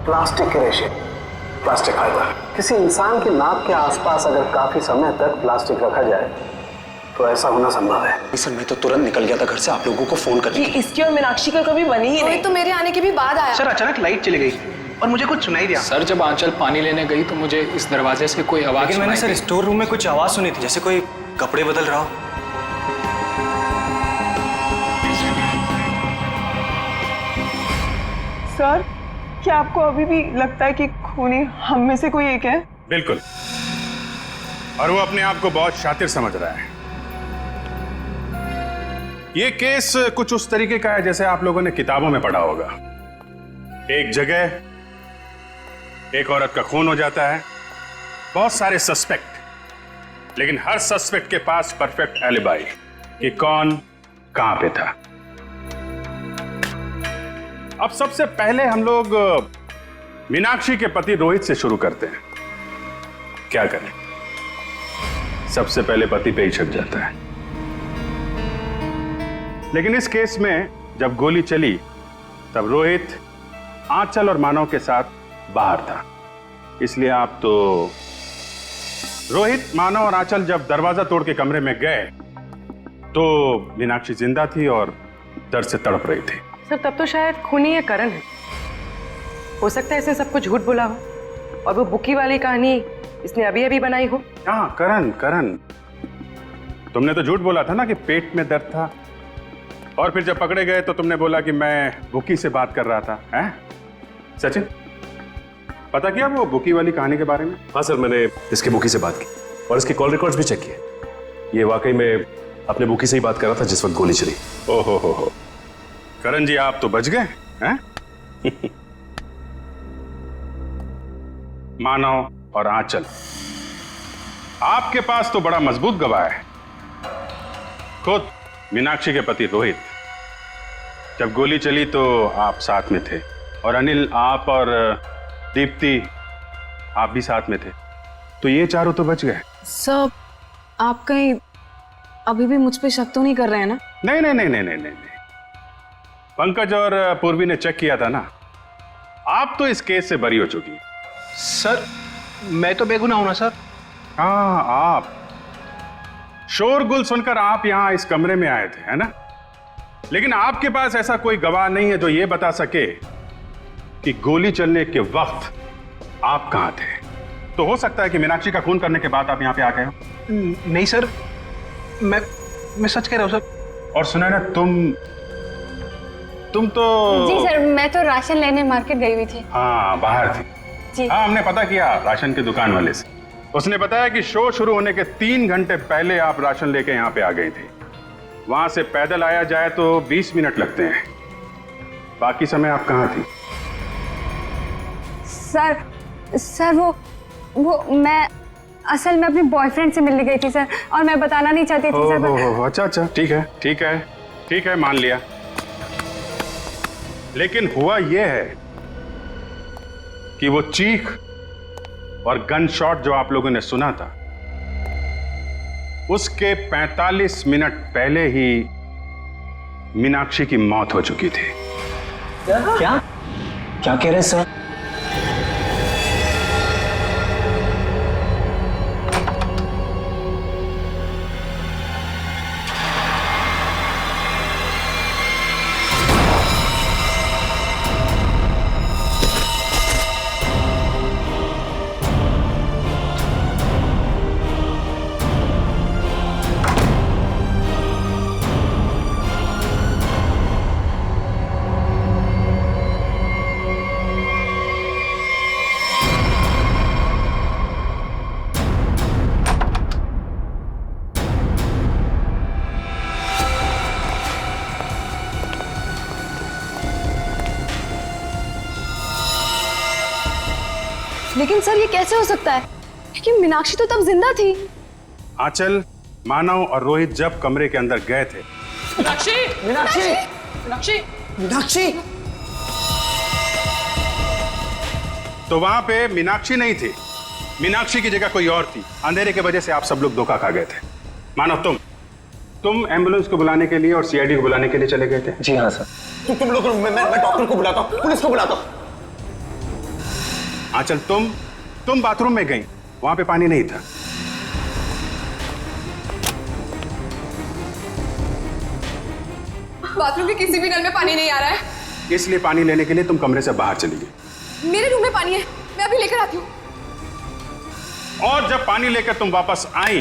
E: प्लास्टिक के रेशे, प्लास्टिक फाइबर। किसी इंसान की नाक के आसपास अगर काफी समय तक प्लास्टिक रखा जाए तो ऐसा होना संभव है।
C: सर मैं तो तुरंत निकल गया था घर से आप लोगों को फोन करके।
M: इसकी और मीनाक्षी का कभी बनी ही नहीं।
D: तो मेरे आने के भी बाद आया।
F: सर अचानक लाइट चली गई और मुझे कुछ सुनाई दिया।
B: सर जब आंचल पानी लेने गई तो मुझे इस दरवाजे से कोई आवाज
L: लेकिन मैंने
B: सुनाई
L: सर
B: दी।
L: स्टोर रूम में कुछ आवाज सुनी थी, जैसे कोई कपड़े बदल रहा हो।
M: सर, क्या आपको अभी भी लगता है कि खूनी हम में से कोई एक है?
I: बिल्कुल, और वो अपने आप को बहुत शातिर समझ रहा है। ये केस कुछ उस तरीके का है जैसे आप लोगों ने किताबों में पढ़ा होगा। एक जगह एक औरत का खून हो जाता है, बहुत सारे सस्पेक्ट, लेकिन हर सस्पेक्ट के पास परफेक्ट एलिबाई कि कौन कहां पे था। अब सबसे पहले हम लोग मीनाक्षी के पति रोहित से शुरू करते हैं। क्या करें, सबसे पहले पति पे ही शक जाता है। लेकिन इस केस में जब गोली चली तब रोहित आंचल और मानव के साथ बाहर था, इसलिए आप तो रोहित, मानव और आंचल जब दरवाजा तोड़ के कमरे में गए तो मीनाक्षी जिंदा थी और दर्द से तड़प रही थी।
J: सर तब तो शायद खूनी ये करण है। हो सकता है इसने सबको झूठ बोला हो और वो बुकी वाली कहानी इसने अभी अभी बनाई हो।
I: हाँ, करण, तुमने तो झूठ बोला था ना कि पेट में दर्द था, और फिर जब पकड़े गए तो तुमने बोला कि मैं बुकी से बात कर रहा था, हैं? सचिन, पता किया वो बुकी वाली कहानी के बारे में?
K: हाँ सर, मैंने इसके बुकी से बात की और इसके कॉल रिकॉर्ड्स भी चेक किए। ये वाकई में अपने बुकी से ही बात कर रहा था जिस वक्त गोली चली।
I: ओहो हो। करण जी, आप तो बच गए हैं? मानव और आंचल, आपके पास तो बड़ा मजबूत गवाह है। खुद मीनाक्षी के पति रोहित, जब गोली चली तो आप साथ में थे, और अनिल, आप और दीप्ति, आप भी साथ में थे। तो ये चारों तो बच गए।
G: सर, आप कहीं अभी भी मुझ पे शक तो नहीं कर रहे हैं ना?
I: नहीं नहीं नहीं नहीं नहीं नहीं, पंकज और पूर्वी ने चेक किया था ना, आप तो इस केस से बरी हो चुकी हैं।
F: सर, मैं तो बेगुनाह हूं ना सर।
I: हाँ, आप शोरगुल सुनकर आप यहां इस कमरे में आए थे, है ना? लेकिन आपके पास ऐसा कोई गवाह नहीं है जो यह बता सके कि गोली चलने के वक्त आप कहां थे। तो हो सकता है कि मीनाक्षी का खून करने के बाद आप यहां पे आ गए हो।
F: नहीं सर, मैं सच कह रहा हूं सर।
I: और सुना ना, तुम तो
N: जी सर, मैं तो राशन लेने मार्केट गई हुई थी।
I: हाँ, बाहर थी
N: जी।
I: हाँ, हमने पता किया राशन की दुकान वाले से। उसने बताया कि शो शुरू होने के 3 घंटे पहले आप राशन लेके यहाँ पे आ गए थे। वहां से पैदल आया जाए तो 20 मिनट लगते हैं। बाकी समय आप कहाँ थी?
N: सर वो मैं असल में अपने बॉयफ्रेंड से मिलने गई थी सर, और मैं बताना नहीं चाहती थी सर।
I: अच्छा, ठीक है, मान लिया। लेकिन हुआ यह है कि वो चीख और गन शॉट जो आप लोगों ने सुना था, उसके 45 मिनट पहले ही मीनाक्षी की मौत हो चुकी थी।
C: क्या कह रहे हैं सर?
D: लेकिन सर, ये कैसे हो सकता है? क्योंकि मीनाक्षी तो तब जिंदा थी।
I: आंचल, मानव और रोहित जब कमरे के अंदर गए थे,
C: मीनाक्षी
I: तो वहां पे मीनाक्षी नहीं थी। मीनाक्षी की जगह कोई और थी। अंधेरे की वजह से आप सब लोग धोखा खा गए थे। मानव, तुम एम्बुलेंस को बुलाने के लिए और सीआईडी को बुलाने के लिए चले गए थे।
C: जी हाँ सर। तुम लोग, मैं डॉक्टर को बुलाता हूँ, पुलिस को बुलाता हूँ।
I: आंचल, तुम बाथरूम में गई, वहां पे पानी नहीं था।
D: बाथरूम के किसी भी नल में पानी नहीं आ रहा है।
I: इसलिए पानी लेने के लिए तुम कमरे से बाहर चली गई।
D: मेरे रूम में पानी है, मैं अभी लेकर आती हूँ।
I: और जब पानी लेकर तुम वापस आई,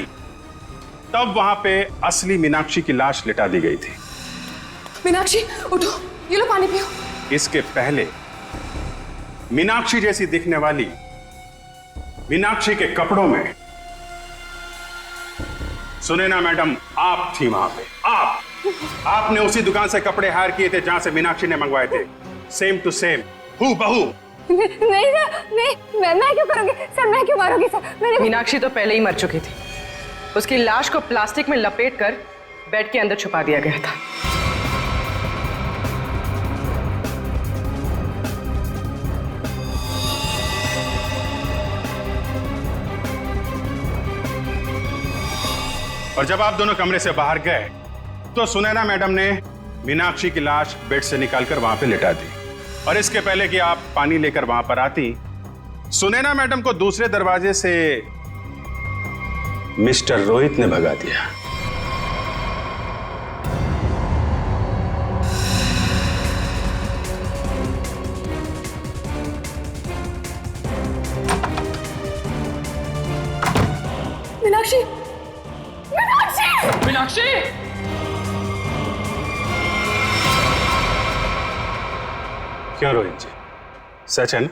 I: तब वहां पे असली मीनाक्षी की लाश लिटा दी गई थी।
D: मीनाक्षी, उठो, ये लो पानी पियो।
I: इसके पहले मीनाक्षी जैसी दिखने वाली मीनाक्षी के कपड़ों में सुनैना मैडम आप थी वहां पे। आपने उसी दुकान से कपड़े हायर किए थे जहां से मीनाक्षी ने मंगवाए थे। सेम टू सेम, हूबहू।
N: नहीं सर, नहीं, मैं क्यों करूंगी सर? मैं क्यों मारूंगी सर?
J: मीनाक्षी तो पहले ही मर चुकी थी। उसकी लाश को प्लास्टिक में लपेटकर बेड के अंदर छुपा दिया गया था।
I: और जब आप दोनों कमरे से बाहर गए तो सुनैना मैडम ने मीनाक्षी की लाश बेड से निकालकर वहां पे लिटा दी। और इसके पहले कि आप पानी लेकर वहां पर आती, सुनैना मैडम को दूसरे दरवाजे से मिस्टर रोहित ने भगा दिया।
D: मीनाक्षी,
B: मीनाक्षी!
I: क्यों रोहित जी, सच है ना?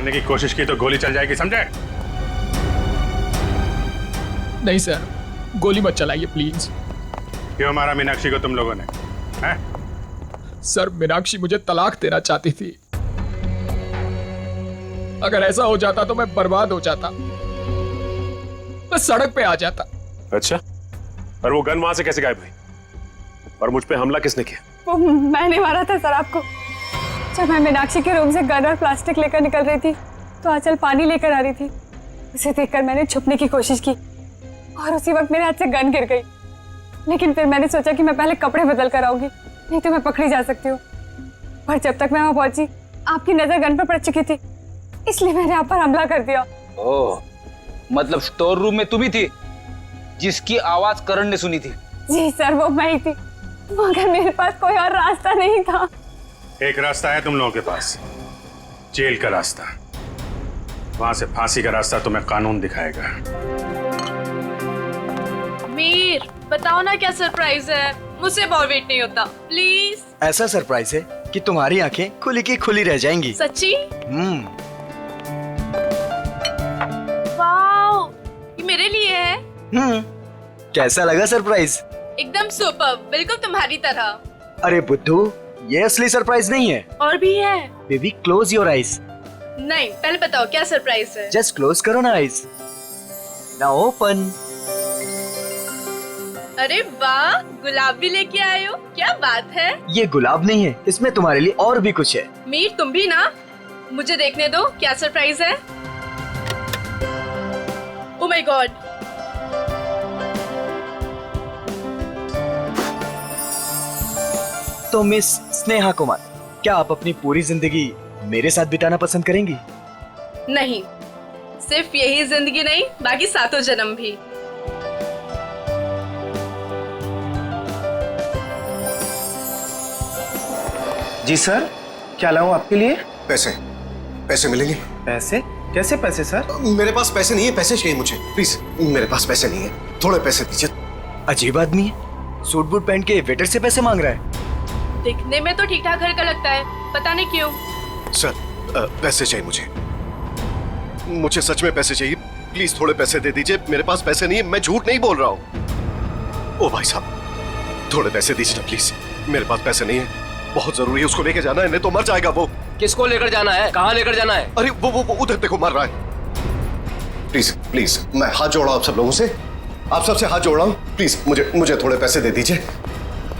I: मारने की कोशिश की तो गोली चल जाएगी, समझे?
B: नहीं सर, गोली मत चलाइए प्लीज।
I: क्यों मारा मीनाक्षी को तुम लोगों ने? हैं?
B: सर मीनाक्षी मुझे तलाक देना चाहती थी। अगर ऐसा हो जाता तो मैं बर्बाद हो जाता, मैं सड़क पे आ जाता।
K: अच्छा, और वो गन वहां से कैसे गायब हुई? और मुझ पे हमला किसने किया?
N: वो मैंने मारा था सर आपको। जब मैं मीनाक्षी के रूम से गन और प्लास्टिक लेकर निकल रही थी तो आंचल पानी लेकर आ रही थी। उसे देखकर मैंने छुपने की कोशिश की और उसी वक्त मेरे हाथ से गन गिर गई। लेकिन फिर मैंने सोचा कि मैं पहले कपड़े बदल कर आऊंगी, नहीं तो मैं पकड़ी जा सकती हूँ। पर जब तक मैं वहां पहुंची आपकी नजर गन पर पड़ चुकी थी, इसलिए मैंने आप पर हमला कर दिया।
O: ओह, मतलब स्टोर रूम में तुम ही थी जिसकी आवाज करण ने सुनी थी?
N: जी सर, वो मैं ही थी, मगर मेरे पास कोई और रास्ता नहीं था।
I: एक रास्ता है तुम लोगों के पास, जेल का रास्ता। वहां से फांसी का रास्ता तुम्हें कानून दिखाएगा।
Q: मीर, बताओ ना क्या सरप्राइज है? मुझसे और वेट नहीं होता, प्लीज।
R: ऐसा सरप्राइज है कि तुम्हारी आंखें खुली की खुली रह जाएंगी।
Q: सच्ची? वाओ, ये मेरे लिए है।
R: कैसा लगा सरप्राइज?
Q: एकदम सुपर, बिल्कुल तुम्हारी तरह।
R: अरे बुद्धू, ये असली सरप्राइज नहीं है।
Q: और भी है।
R: Baby close your eyes.
Q: नहीं, पहले बताओ क्या सरप्राइज है?
R: जस्ट क्लोज करो ना आईज। Now open.
Q: अरे वाह, गुलाब भी लेके आए हो, क्या बात है।
R: ये गुलाब नहीं है, इसमें तुम्हारे लिए और भी कुछ है।
Q: मीर, तुम भी ना, मुझे देखने दो क्या सरप्राइज है। ओह माय गॉड,
R: तो मिस स्नेहा कुमार, क्या आप अपनी पूरी जिंदगी मेरे साथ बिताना पसंद करेंगी?
Q: नहीं, सिर्फ यही जिंदगी नहीं, बाकी 7 जन्म भी।
E: जी सर, क्या लाऊं आपके लिए?
S: पैसे, पैसे मिलेंगे?
E: पैसे? कैसे पैसे सर?
S: मेरे पास पैसे नहीं है, पैसे चाहिए मुझे प्लीज। मेरे पास पैसे नहीं है, थोड़े पैसे दीजिए।
R: अजीब आदमी है, सूट बूट पहन के वेटर से पैसे मांग रहा है।
Q: दिखने में तो ठीक ठाक घर का लगता है, पता नहीं क्यों।
S: सर, पैसे चाहिए मुझे, मुझे सच में पैसे चाहिए, प्लीज थोड़े पैसे दे दीजिए। मेरे पास पैसे नहीं है, मैं झूठ नहीं बोल रहा हूँ। ओ भाई साहब, थोड़े पैसे दीजिए ना प्लीज, मेरे पास पैसे नहीं है, बहुत जरूरी है, उसको लेके जाना है, नहीं तो मर जाएगा वो।
H: किसको लेकर जाना है? कहाँ लेकर जाना है?
S: अरे वो उधर देखो, मर रहा है। प्लीज प्लीज, मैं हाथ जोड़ रहा हूँ आप सब लोगों से, आप सबसे हाथ जोड़ रहा हूँ, प्लीज मुझे थोड़े पैसे दे दीजिए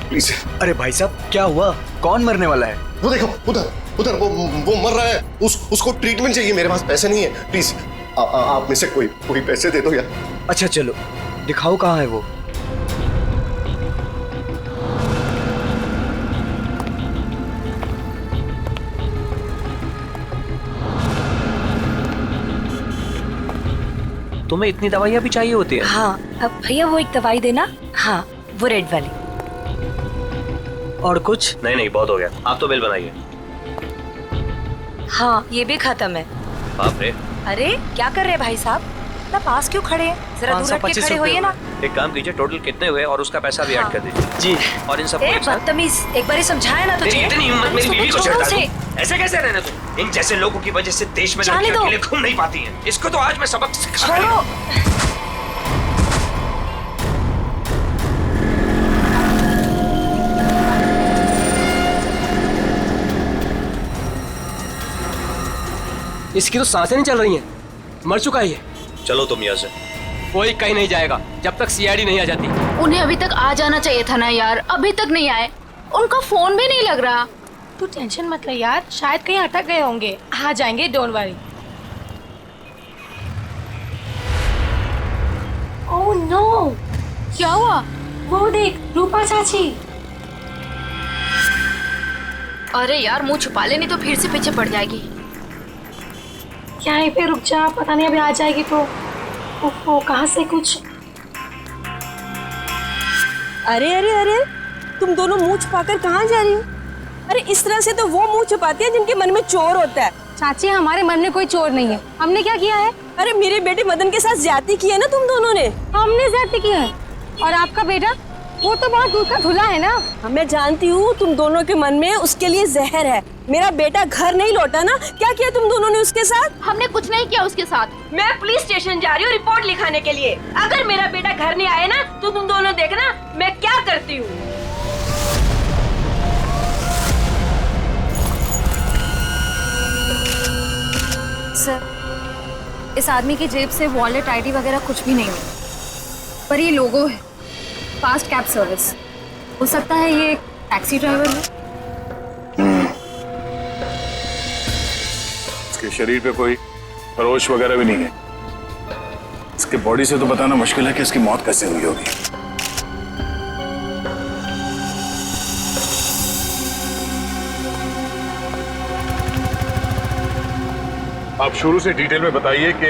S: प्लीज।
R: अरे भाई साहब, क्या हुआ? कौन मरने वाला है?
S: वो देखो उधर वो मर रहा है, उसको ट्रीटमेंट चाहिए, मेरे पास पैसे नहीं है, प्लीज आप में से कोई पैसे दे दो यार।
R: अच्छा चलो, दिखाओ कहाँ है वो।
H: तुम्हें इतनी दवाइयाँ भी चाहिए होती है?
T: हाँ, अब भैया वो एक दवाई देना। हाँ, वो रेड वाली।
R: और कुछ?
H: नहीं, बहुत हो गया, आप तो बिल बनाइए।
T: हाँ, ये भी खत्म है।
H: बाप रे।
T: अरे क्या कर रहे हैं भाई साहब, इतना पास क्यों खड़े हैं? जरा दूर हट के खड़े होइए ना।
H: एक काम कीजिए, टोटल कितने हुए और उसका पैसा भी ऐड कर दीजिए।
R: जी।
H: और इन सब
T: बदतमीज, एक बार ही समझाया ना तुझे।
H: इतनी हिम्मत मेरी बीवी को चढ़ा दूं? ऐसे कैसे रहने दूं? इन जैसे लोगों की वजह से देश में लड़कियां अकेले घूम नहीं पाती हैं। इसको तो आज मैं सबक सिखा रहा हूं।
U: इसकी तो सांसें नहीं चल रही हैं, मर चुका है ये।
H: चलो तुम यहाँ से।
U: कोई कहीं नहीं जाएगा जब तक सीआईडी नहीं आ जाती।
V: उन्हें अभी तक आ जाना चाहिए था ना यार, अभी तक नहीं आए, उनका फोन भी नहीं लग रहा।
Q: तू टेंशन मत ले यार, शायद कहीं अटक गए होंगे, आ जाएंगे, डोंट वरी।
V: ओह नो, क्या हुआ? वो देख, रूपा चाची। अरे यार, मुंह छुपा ले, नहीं तो फिर से पीछे पड़ जाएगी।
Q: यहीं पे रुक जा, पता नहीं अभी आ जाएगी तो। ओहो, कहाँ से कुछ।
W: अरे अरे अरे, तुम दोनों मुंह छुपाकर कहाँ जा रही हो? अरे इस तरह से तो वो मुंह छुपाती है जिनके मन में चोर होता है।
N: चाची, हमारे मन में कोई चोर नहीं है। हमने क्या किया है?
W: अरे मेरे बेटे मदन के साथ ज्यादती की है ना तुम दोनों ने।
N: हमने ज्यादती की है? और आपका बेटा? वो तो बहुत दूर का धुला है ना।
W: हाँ, मैं जानती हूँ तुम दोनों के मन में उसके लिए जहर है। मेरा बेटा घर नहीं लौटा ना, क्या किया तुम दोनों ने उसके साथ?
V: हमने कुछ नहीं किया उसके साथ।
W: मैं पुलिस स्टेशन जा रही हूँ रिपोर्ट लिखाने के लिए। अगर मेरा बेटा घर नहीं आया ना तो तुम दोनों देखना मैं क्या करती हूँ।
V: सर, इस आदमी की जेब से वॉलेट, आईडी वगैरह कुछ भी नहीं मिला, पर ये लोगो है, फास्ट कैब सर्विस। हो सकता है ये एक टैक्सी ड्राइवर हो।
K: इसके शरीर पे कोई खरोच वगैरह भी नहीं है। इसके बॉडी से तो बताना मुश्किल है कि इसकी मौत कैसे हुई होगी। आप शुरू से डिटेल में बताइए कि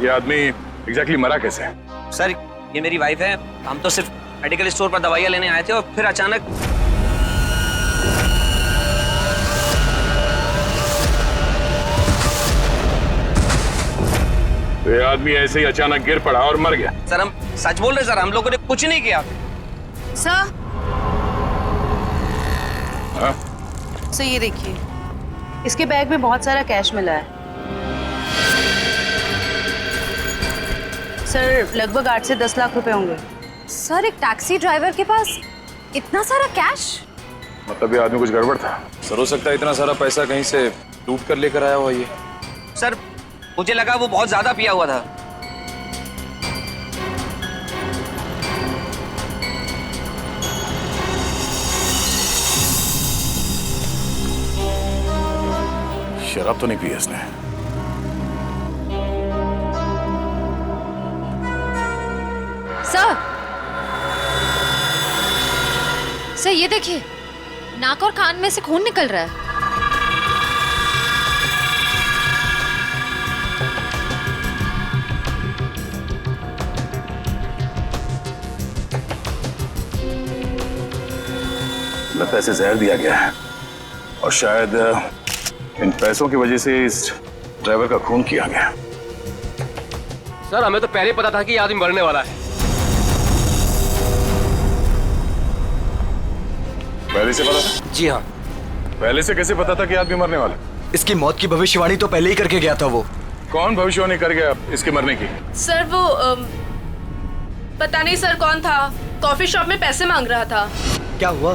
K: ये आदमी एग्जैक्टली मरा कैसे है।
A: सर, ये मेरी वाइफ है। हम तो सिर्फ मेडिकल स्टोर पर दवाइयाँ लेने आए थे और फिर अचानक
K: तो ये आदमी ऐसे ही अचानक गिर पड़ा और मर गया।
A: सर, हम सच बोल रहे सर, हम लोगों ने कुछ नहीं किया।
V: सर,
K: हाँ?
J: सर ये देखिए, इसके बैग में बहुत सारा कैश मिला है। सर, लगभग 8 से 10 लाख रुपए होंगे।
V: सर, एक टैक्सी ड्राइवर के पास इतना सारा कैश?
K: मतलब ये आदमी कुछ गड़बड़ था।
L: सर, हो सकता है इतना सारा पैसा कहीं से लूट कर लेकर आया हुआ ये।
A: सर, मुझे लगा वो बहुत ज्यादा पिया हुआ था।
K: शराब तो नहीं पी इसने।
V: सर ये देखिए, नाक और कान में से खून निकल रहा है।
K: लगता है इसे जहर दिया गया है और शायद इन पैसों की वजह से इस ड्राइवर का खून किया गया।
U: सर, हमें तो पहले ही पता था कि ये आदमी मरने वाला है।
K: पहले से पता था?
R: जी हाँ।
K: पहले से कैसे पता था कि आदमी मरने वाला?
R: इसकी मौत की भविष्यवाणी तो पहले ही करके गया था वो।
K: कौन भविष्यवाणी कर गया इसके मरने की?
Q: सर वो पता नहीं सर कौन था, कॉफी शॉप में पैसे मांग रहा था।
R: क्या हुआ?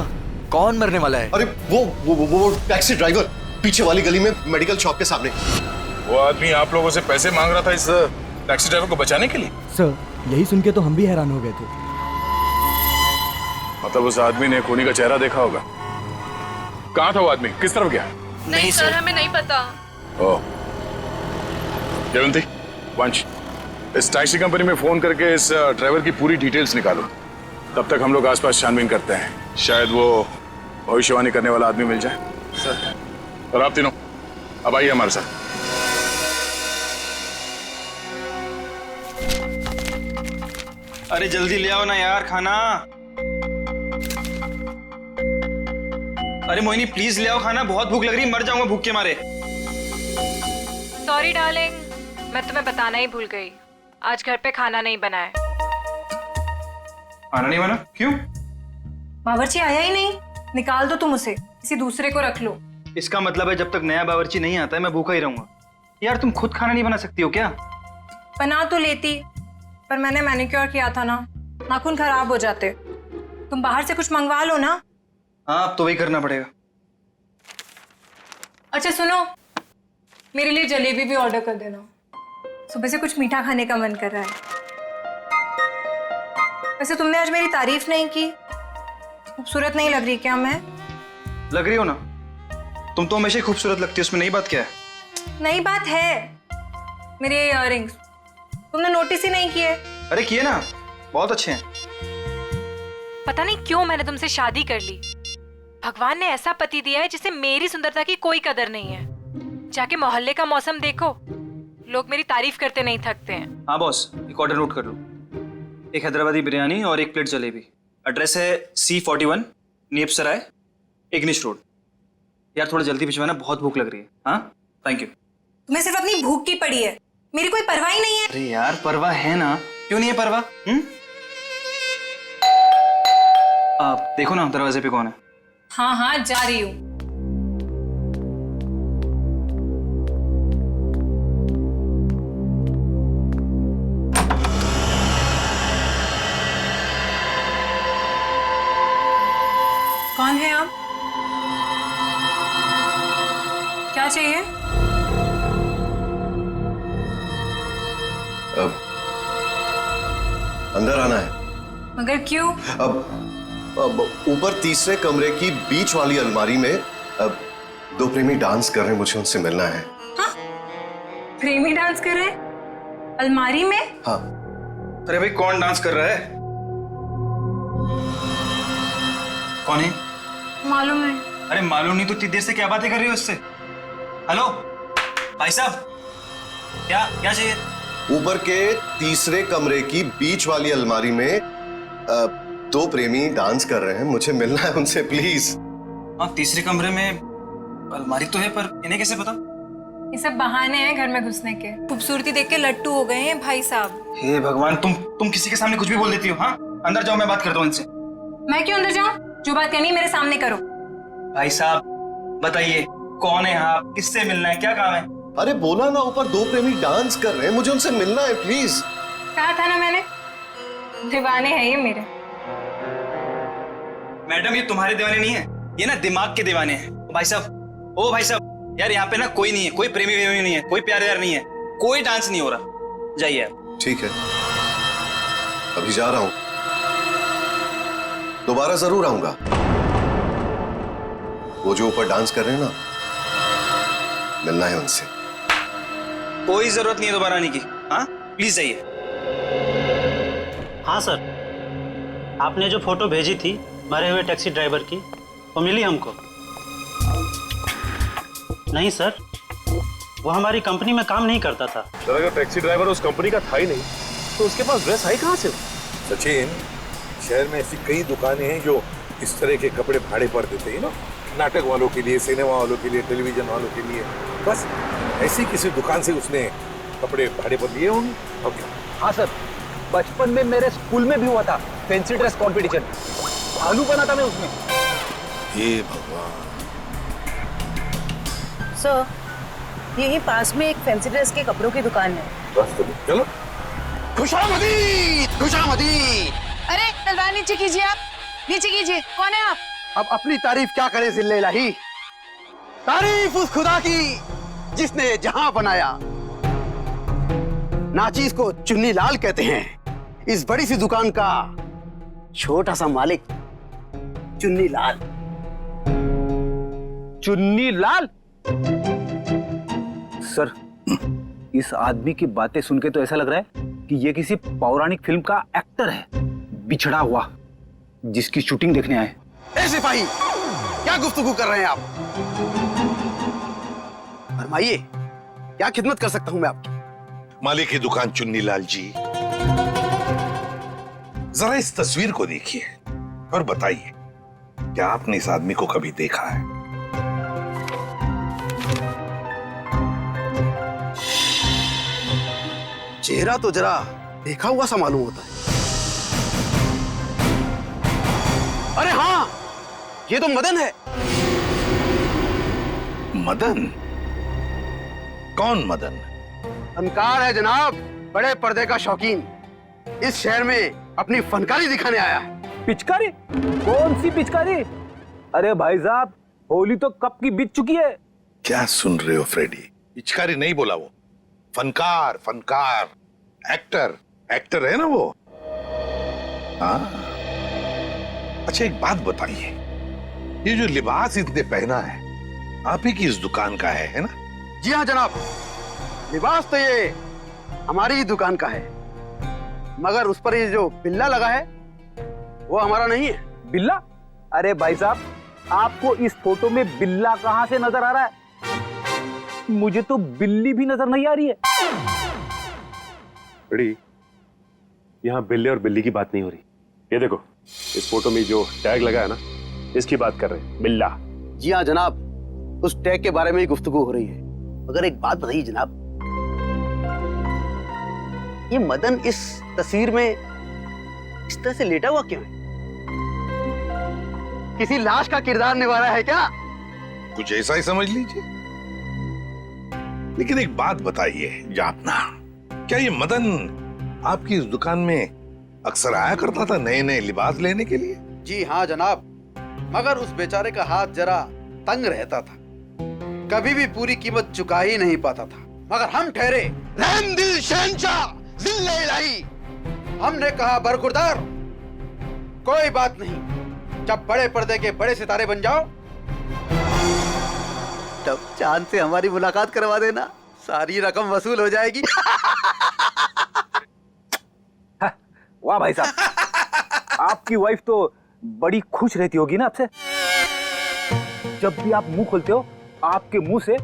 R: कौन मरने वाला है?
S: अरे वो टैक्सी ड्राइवर, पीछे वाली गली में मेडिकल शॉप के सामने।
K: वो आदमी आप लोगों से पैसे मांग रहा था इस टैक्सी ड्राइवर को बचाने के लिए?
P: सर, यही सुन के तो हम भी हैरान हो गए थे।
K: मतलब उस आदमी ने खूनी का चेहरा देखा होगा। कहाँ था वो आदमी? किस तरफ गया?
Q: नहीं सर, हमें नहीं पता।
K: ओह, जयवंती, वंश, इस टैक्सी कंपनी में फोन करके इस ड्राइवर की पूरी डिटेल्स निकालो। तब तक हम लोग आसपास छानबीन करते हैं, शायद वो भविष्यवाणी करने वाला आदमी मिल जाए। सर, और आप तीनों अब आइए हमारे साथ।
X: अरे जल्दी ले आओ ना यार खाना। अरे मोहिनी प्लीज ले आओ खाना, बहुत भूख लग रही है, मर जाऊंगा भूख के मारे।
Q: सॉरी डार्लिंग, मैं तुम्हें बताना ही भूल गई, आज घर पे खाना नहीं बना है।
X: खाना नहीं बना? क्यों?
N: बावर्ची आया ही नहीं। निकाल दो तुम उसे, किसी दूसरे को रख लो।
X: इसका मतलब है जब तक नया बावर्ची नहीं आता है मैं भूखा ही रहूंगा। यार तुम खुद खाना नहीं बना सकती हो क्या?
N: बना तो लेती, पर मैंने मैनिक्योर किया था ना, नाखून खराब हो जाते। तुम बाहर से कुछ मंगवा लो ना।
X: हाँ, अब तो वही करना पड़ेगा।
N: अच्छा सुनो, मेरे लिए जलेबी भी ऑर्डर कर देना, सुबह से कुछ मीठा खाने का मन कर रहा है। वैसे तुमने आज मेरी तारीफ नहीं की, खूबसूरत नहीं लग रही क्या मैं?
X: लग रही हो ना, तुम तो हमेशा ही खूबसूरत लगती हो, उसमें नई बात क्या है?
N: नई बात है, मेरे इयररिंग्स तुमने नोटिस ही नहीं किए।
X: अरे किए ना, बहुत अच्छे हैं।
Q: पता नहीं क्यों मैंने तुमसे शादी कर ली। भगवान ने ऐसा पति दिया है जिसे मेरी सुंदरता की कोई कदर नहीं है। जाके मोहल्ले का मौसम देखो, लोग मेरी तारीफ करते नहीं थकते हैं।
X: हाँ बॉस, एक ऑर्डर नोट कर लो, एक हैदराबादी बिरयानी और एक प्लेट जलेबी। एड्रेस है C41 नीप सराय, इग्निश रोड। यार थोड़ा जल्दी भिजवाना, बहुत भूख लग रही है। हाँ थैंक यू।
N: तुम्हें सिर्फ अपनी भूख की पड़ी है, मेरी कोई परवाह ही नहीं है।
X: अरे यार परवाह है ना, क्यों नहीं है परवाह? आप देखो ना दरवाजे पे कौन है।
Q: हाँ हाँ जा रही हूँ। कौन है आप? क्या चाहिए?
S: अब अंदर आना है।
Q: मगर क्यों?
S: अब ऊपर तीसरे कमरे की बीच वाली अलमारी में अब दो प्रेमी डांस कर रहे हैं, मुझे उनसे मिलना है।
Q: हाँ? प्रेमी डांस कर रहे हैं? अलमारी में?
S: हाँ।
X: अरे भाई कौन डांस कर रहा है? कौन है?
Q: मालूम है।
X: अरे मालूम नहीं तो इतनी देर से क्या बातें कर रही हो उससे? हेलो भाई साहब, क्या क्या चाहिए?
S: ऊपर के तीसरे कमरे की बीच वाली अलमारी में दो प्रेमी डांस कर रहे हैं, मुझे मिलना है उनसे प्लीज।
X: हाँ तीसरे कमरे में अलमारी तो है, पर इन्हें कैसे पता?
Q: ये सब बहाने हैं घर में घुसने के। खूबसूरती देख के लट्टू हो गए हैं भाई साहब।
X: हे भगवान, तुम किसी के सामने कुछ भी बोल देती हो। हाँ अंदर जाओ, मैं बात करता हूँ इनसे।
Q: मैं क्यों अंदर जाऊं? जो बात करनी है मेरे सामने करो।
X: भाई साहब बताइए कौन है आप, किससे मिलना है, क्या काम है?
S: अरे बोला ना, ऊपर दो प्रेमी डांस कर रहे हैं, मुझे उनसे मिलना है प्लीज।
Q: कहा था ना मैंने, दीवाने हैं ये मेरे।
X: मैडम ये तुम्हारे दीवाने नहीं है, ये ना दिमाग के दीवाने हैं। भाई साहब, ओ भाई साहब, यार यहाँ पे ना कोई नहीं है, कोई प्रेमी वेमी नहीं है, कोई प्यार व्यार नहीं है, कोई डांस नहीं हो रहा। जाइए आप।
S: ठीक है, अभी जा रहा हूं, दोबारा जरूर आऊंगा। वो जो ऊपर डांस कर रहे हैं ना, मिलना है उनसे।
X: कोई जरूरत नहीं है दोबारा आने की। हाँ प्लीज जाइए।
C: हाँ सर, आपने जो फोटो भेजी थी मरे हुए टैक्सी ड्राइवर की, वो मिली हमको। नहीं सर, वो हमारी कंपनी में काम नहीं करता था।
K: सर अगर टैक्सी ड्राइवर उस कंपनी का था ही नहीं तो उसके पास ड्रेस आई कहाँ से?
F: सचिन, शहर में ऐसी कई दुकानें हैं जो इस तरह के कपड़े भाड़े पर देते हैं ना, नाटक वालों के लिए, सिनेमा वालों के लिए, टेलीविजन वालों के लिए। बस ऐसी किसी दुकान से उसने कपड़े भाड़े पर लिए होंगे। और क्या?
O: हाँ सर, बचपन में मेरे स्कूल में भी हुआ था फैंसी ड्रेस कंपटीशन, भालू बना था मैं उसमें।
F: हे भगवान।
W: सर, यही पास में एक फैंसी ड्रेस के कपड़ों की दुकान है।
F: बस चलो।
O: खुशामदी, खुशामदी।
W: अरे तलवार नीचे कीजिए, आप नीचे कीजिए। कौन है आप?
O: अब अपनी तारीफ क्या करे जिल्ले इलाही, तारीफ उस खुदा की जिसने जहां बनाया। नाचीज को चुन्नी लाल कहते हैं, इस बड़ी सी दुकान का छोटा सा मालिक चुन्नी लाल। चुन्नी लाल? सर, इस आदमी की बातें सुन के तो ऐसा लग रहा है कि ये किसी पौराणिक फिल्म का एक्टर है, बिछड़ा हुआ, जिसकी शूटिंग देखने आए। ए सिपाही, क्या गुफ्तगू कर रहे हैं आप? फरमाइए, क्या खिदमत कर सकता हूं मैं आपकी?
F: मालिक की दुकान चुन्नी लाल जी, जरा इस तस्वीर को देखिए और बताइए, क्या आपने इस आदमी को कभी देखा है?
O: चेहरा तो जरा देखा हुआ सा मालूम होता है। अरे हाँ, ये तो मदन है।
F: मदन? कौन मदन?
O: फनकार है जनाब, बड़े पर्दे का शौकीन, इस शहर में अपनी फनकारी दिखाने आया है। पिचकारी? कौन सी पिचकारी? अरे भाई साहब, होली तो कब की बीत चुकी है।
F: क्या सुन रहे हो फ्रेडी? पिचकारी नहीं बोला वो, फनकार, फनकार, एक्टर, एक्टर है ना वो। हाँ, अच्छा एक बात बताइए, ये जो लिबास इसने पहना है आप ही की इस दुकान का है ना?
O: जी हाँ जनाब, लिबास तो ये हमारी ही दुकान का है, मगर उस पर ये जो बिल्ला लगा है वो हमारा नहीं है। बिल्ला? अरे भाई साहब, आपको इस फोटो में बिल्ला कहां से नजर आ रहा है? मुझे तो बिल्ली भी नजर नहीं आ रही है।
K: बड़ी, यहाँ बिल्ले और बिल्ली की बात नहीं हो रही। ये देखो, इस फोटो में जो टैग लगा है ना, इसकी बात कर रहे हैं, बिल्ला।
O: जी हाँ जनाब, उस टैग के बारे में ही गुफ्तगू हो रही है। मगर एक बात बताइए जनाब, ये मदन इस तस्वीर में इस तरह से लेटा हुआ क्यों है? किसी लाश का किरदार निभा रहा है क्या?
F: कुछ ऐसा ही समझ लीजिए। लेकिन एक बात बताइए जापना, क्या ये मदन आपकी इस दुकान में अक्सर आया करता था नए नए लिबास लेने के लिए?
O: जी हाँ जनाब, मगर उस बेचारे का हाथ जरा तंग रहता था, कभी भी पूरी कीमत चुका ही नहीं पाता था। मगर हम ठहरे रहम दिल शहंशाह जिल्ले इलाही। हमने कहा बरखुरदार, कोई बात नहीं, जब बड़े पर्दे के बड़े सितारे बन जाओ तब चांद से हमारी मुलाकात करवा देना, सारी रकम वसूल हो जाएगी।
B: वाह भाई साहब, आपकी वाइफ तो बड़ी खुश रहती होगी ना आपसे। जब भी आप मुंह खोलते हो आपके मुंह से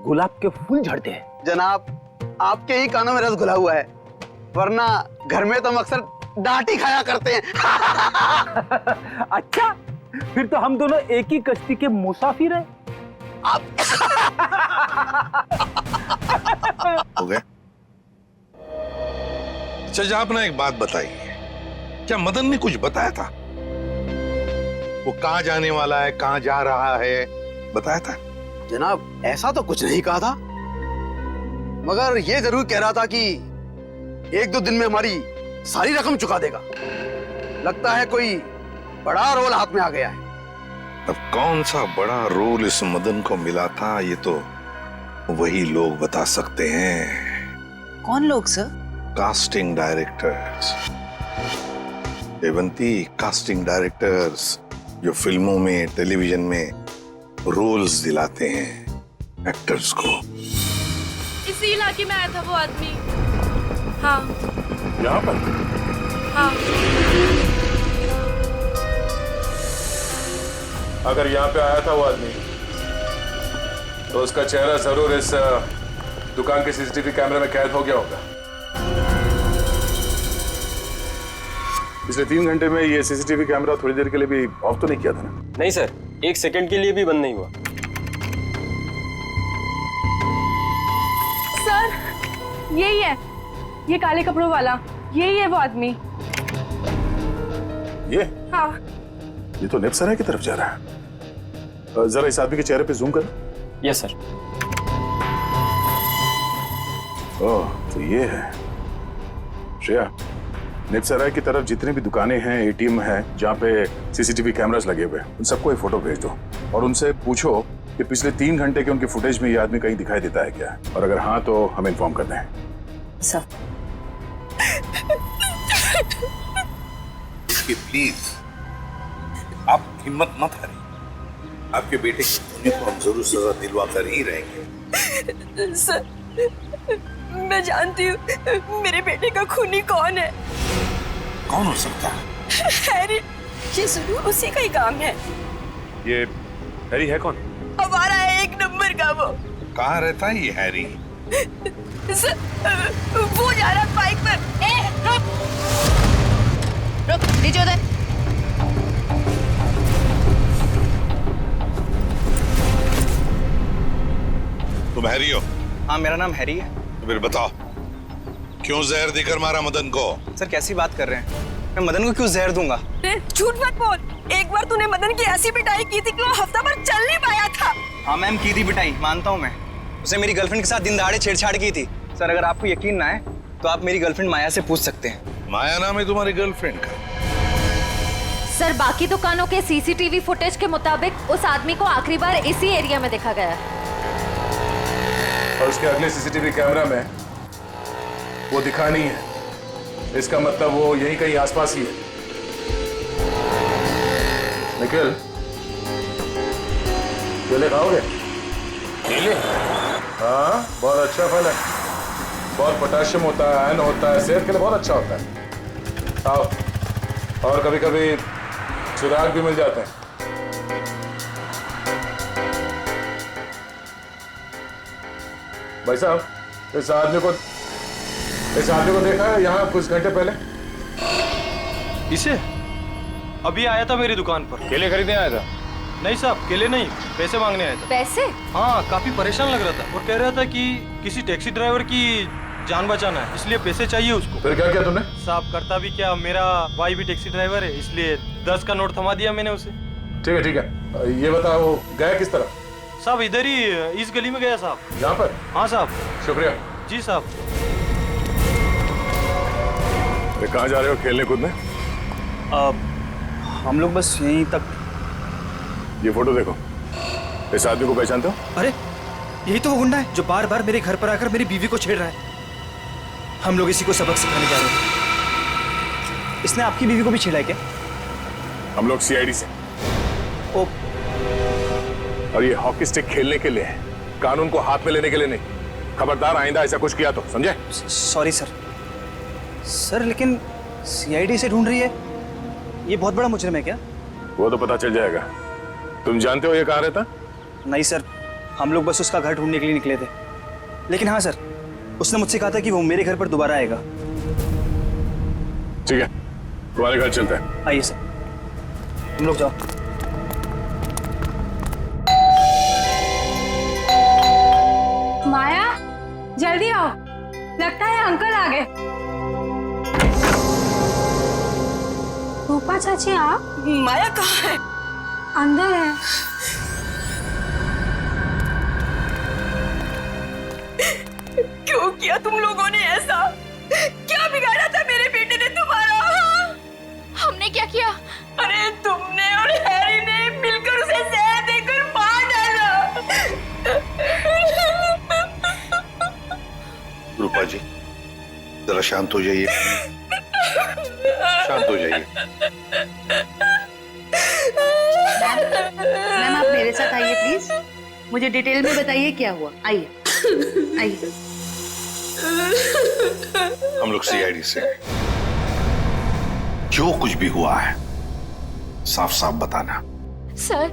B: गुलाब के फूल झड़ते हैं।
O: जनाब, आपके ही कानों में रस घुला हुआ है, वरना घर में तो हम अक्सर डांट ही खाया करते हैं।
B: अच्छा, फिर तो हम दोनों एक ही कश्ती के मुसाफिर हैं।
F: हो गए? अच्छा आपने एक बात बताई, क्या मदन ने कुछ बताया था? वो कहाँ जाने वाला है, कहाँ जा रहा है, बताया था?
O: जनाब, ऐसा तो कुछ नहीं कहा था, मगर ये जरूर कह रहा था कि एक दो दिन में हमारी सारी रकम चुका देगा। लगता है कोई बड़ा रोल हाथ में आ गया है।
F: अब कौन सा बड़ा रोल इस मदन को मिला था, ये तो वही लोग बता सकते हैं।
D: कौन लोग sir?
F: Casting directors Devanti, casting directors जो फिल्मों में टेलीविजन में रोल्स दिलाते हैं एक्टर्स को।
W: इसी इलाके में आया था वो आदमी। हाँ,
F: यहाँ पर?
W: हाँ।
K: अगर यहाँ पे आया था वो आदमी तो उसका चेहरा जरूर इस दुकान के सीसीटीवी कैमरे में कैद हो गया होगा। पिछले 3 घंटे में ये सीसीटीवी कैमरा थोड़ी देर के लिए भी ऑफ तो नहीं किया था ना?
U: नहीं सर, 1 सेकंड के लिए भी बंद नहीं हुआ।
W: सर, यही है, ये काले कपड़ों वाला, यही है वो आदमी।
K: ये?
W: हाँ।
K: ये तो नेप्सरा की तरफ जा रहा है। जरा इस आदमी के चेहरे पे जूम कर।
U: Yes sir.
K: ओह, तो ये है श्रेया। नेप्सराय की तरफ जितनी भी दुकानें हैं, एटीएम हैं, जहाँ पे सीसीटीवी कैमरास लगे हुए हैं, उन सबको एक फोटो भेज दो और उनसे पूछो कि पिछले 3 घंटे के उनके फुटेज में ये आदमी कहीं दिखाई देता है क्या, और अगर हाँ तो हमें इन्फॉर्म कर दें।
D: सर
F: प्लीज आप हिम्मत मत हारिए, आपके बेटे की खूनी को हम जरूर सजा दिलवा कर ही रहेंगे।
W: सर, मैं जानती हूँ मेरे बेटे का खूनी कौन है।
F: कौन हो सकता है?
W: हैरी, ये जरूर उसी का ही काम है।
K: ये हैरी है कौन?
W: हमारा है 1 नंबर का वो।
F: कहाँ रहता है ये हैरी?
W: सर, वो जा रहा है बाइक पर।
D: रुक, नीचे उधर।
F: तुम हैरी हो?
X: हाँ, मेरा नाम हैरी है।
F: तो फिर बताओ, क्यों जहर देकर मारा मदन को?
X: सर, कैसी बात कर रहे हैं? मैं मदन को क्यों जहर दूंगा?
W: झूठ मत बोल। एक बार तूने मदन की ऐसी पिटाई की थी कि वो हफ्ता भर चल नहीं पाया था।
X: हाँ मैम, की थी पिटाई, मानता हूँ मैं। उसे मेरी गर्लफ्रेंड के साथ दिन दहाड़े छेड़छाड़ की थी। सर, अगर आपको यकीन ना है तो आप मेरी गर्लफ्रेंड माया से पूछ सकते हैं।
F: माया नाम है तुम्हारी गर्लफ्रेंड का?
V: सर, बाकी दुकानों के सीसीटीवी फुटेज के मुताबिक उस आदमी को आखिरी बार इसी एरिया में देखा गया है।
K: और उसके अगले सीसीटीवी कैमरा में वो दिखा नहीं है। इसका मतलब वो यहीं कहीं आसपास ही है। निखिल, केले खाओगे? केले? हाँ, बहुत अच्छा फल है, बहुत पोटेशियम होता है, आयरन होता है, सेहत के लिए बहुत अच्छा होता है। खाओ। और कभी कभी चिराग भी मिल जाते हैं। भाई साहब, इस आदमी को देखा है यहाँ कुछ घंटे पहले?
G: इसे अभी आया था मेरी दुकान पर।
K: केले खरीदने आया था?
G: नहीं साहब, केले नहीं, पैसे मांगने आया था।
V: पैसे?
G: हाँ, काफी परेशान लग रहा था और कह रहा था कि किसी टैक्सी ड्राइवर की जान बचाना है, इसलिए पैसे चाहिए उसको।
K: फिर क्या किया तुमने?
G: साहब, करता भी क्या, मेरा भाई भी टैक्सी ड्राइवर है, इसलिए 10 का नोट थमा दिया मैंने उसे।
F: ठीक है। ये बताओ वो गया किस तरफ?
G: साहब इधर ही इस गली में गया साहब।
F: यहाँ पर?
G: हाँ साहब।
F: शुक्रिया।
G: जी साहब।
F: कहाँ जा रहे हो खेलने कूदने?
X: हम लोग बस यहीं तक।
F: ये फोटो देखो, इस आदमी को पहचानते हो?
R: अरे यही तो वो गुंडा है जो बार बार मेरे घर पर आकर मेरी बीवी को छेड़ रहा है। हम लोग इसी को सबक सिखाने जा रहे हैं।
X: इसने आपकी बीवी को भी छेड़ा है क्या?
F: हम लोग सीआईडी से।
X: ओ।
F: और ये हॉकी स्टिक खेलने के लिए है, कानून को हाथ में लेने के लिए नहीं। खबरदार आइंदा ऐसा कुछ किया तो, समझे?
X: Sorry sir. सर लेकिन सीआईडी से ढूंढ रही है, ये बहुत बड़ा मुजरिम है क्या?
F: वो तो पता चल जाएगा। तुम जानते हो ये कहाँ रहता?
X: नहीं सर, हम लोग बस उसका घर ढूंढने के लिए निकले थे। लेकिन हाँ सर, उसने मुझसे कहा था कि वो मेरे घर पर दोबारा आएगा।
F: ठीक है, तुम्हारे घर चलते हैं।
X: आइए सर, तुम लोग जाओ।
N: माया जल्दी आओ, लगता है अंकल आ गए। रूपा चाची आप?
W: माया कहाँ है?
N: अंदर है।
W: क्यों किया तुम लोगों ने ऐसा? क्या बिगाड़ा था मेरे बेटे ने तुम्हारा?
Q: हमने क्या किया?
W: अरे तुमने और हैरी ने मिलकर उसे जहर देकर मार डाला।
F: रूपा जी जरा शांत हो जाइए, शांत हो जाइए।
D: मैम आप मेरे साथ आइए प्लीज, मुझे डिटेल में बताइए क्या हुआ। आइए आइए।
F: हम लोग सीआईडी से, जो कुछ भी हुआ है साफ साफ बताना।
Q: सर,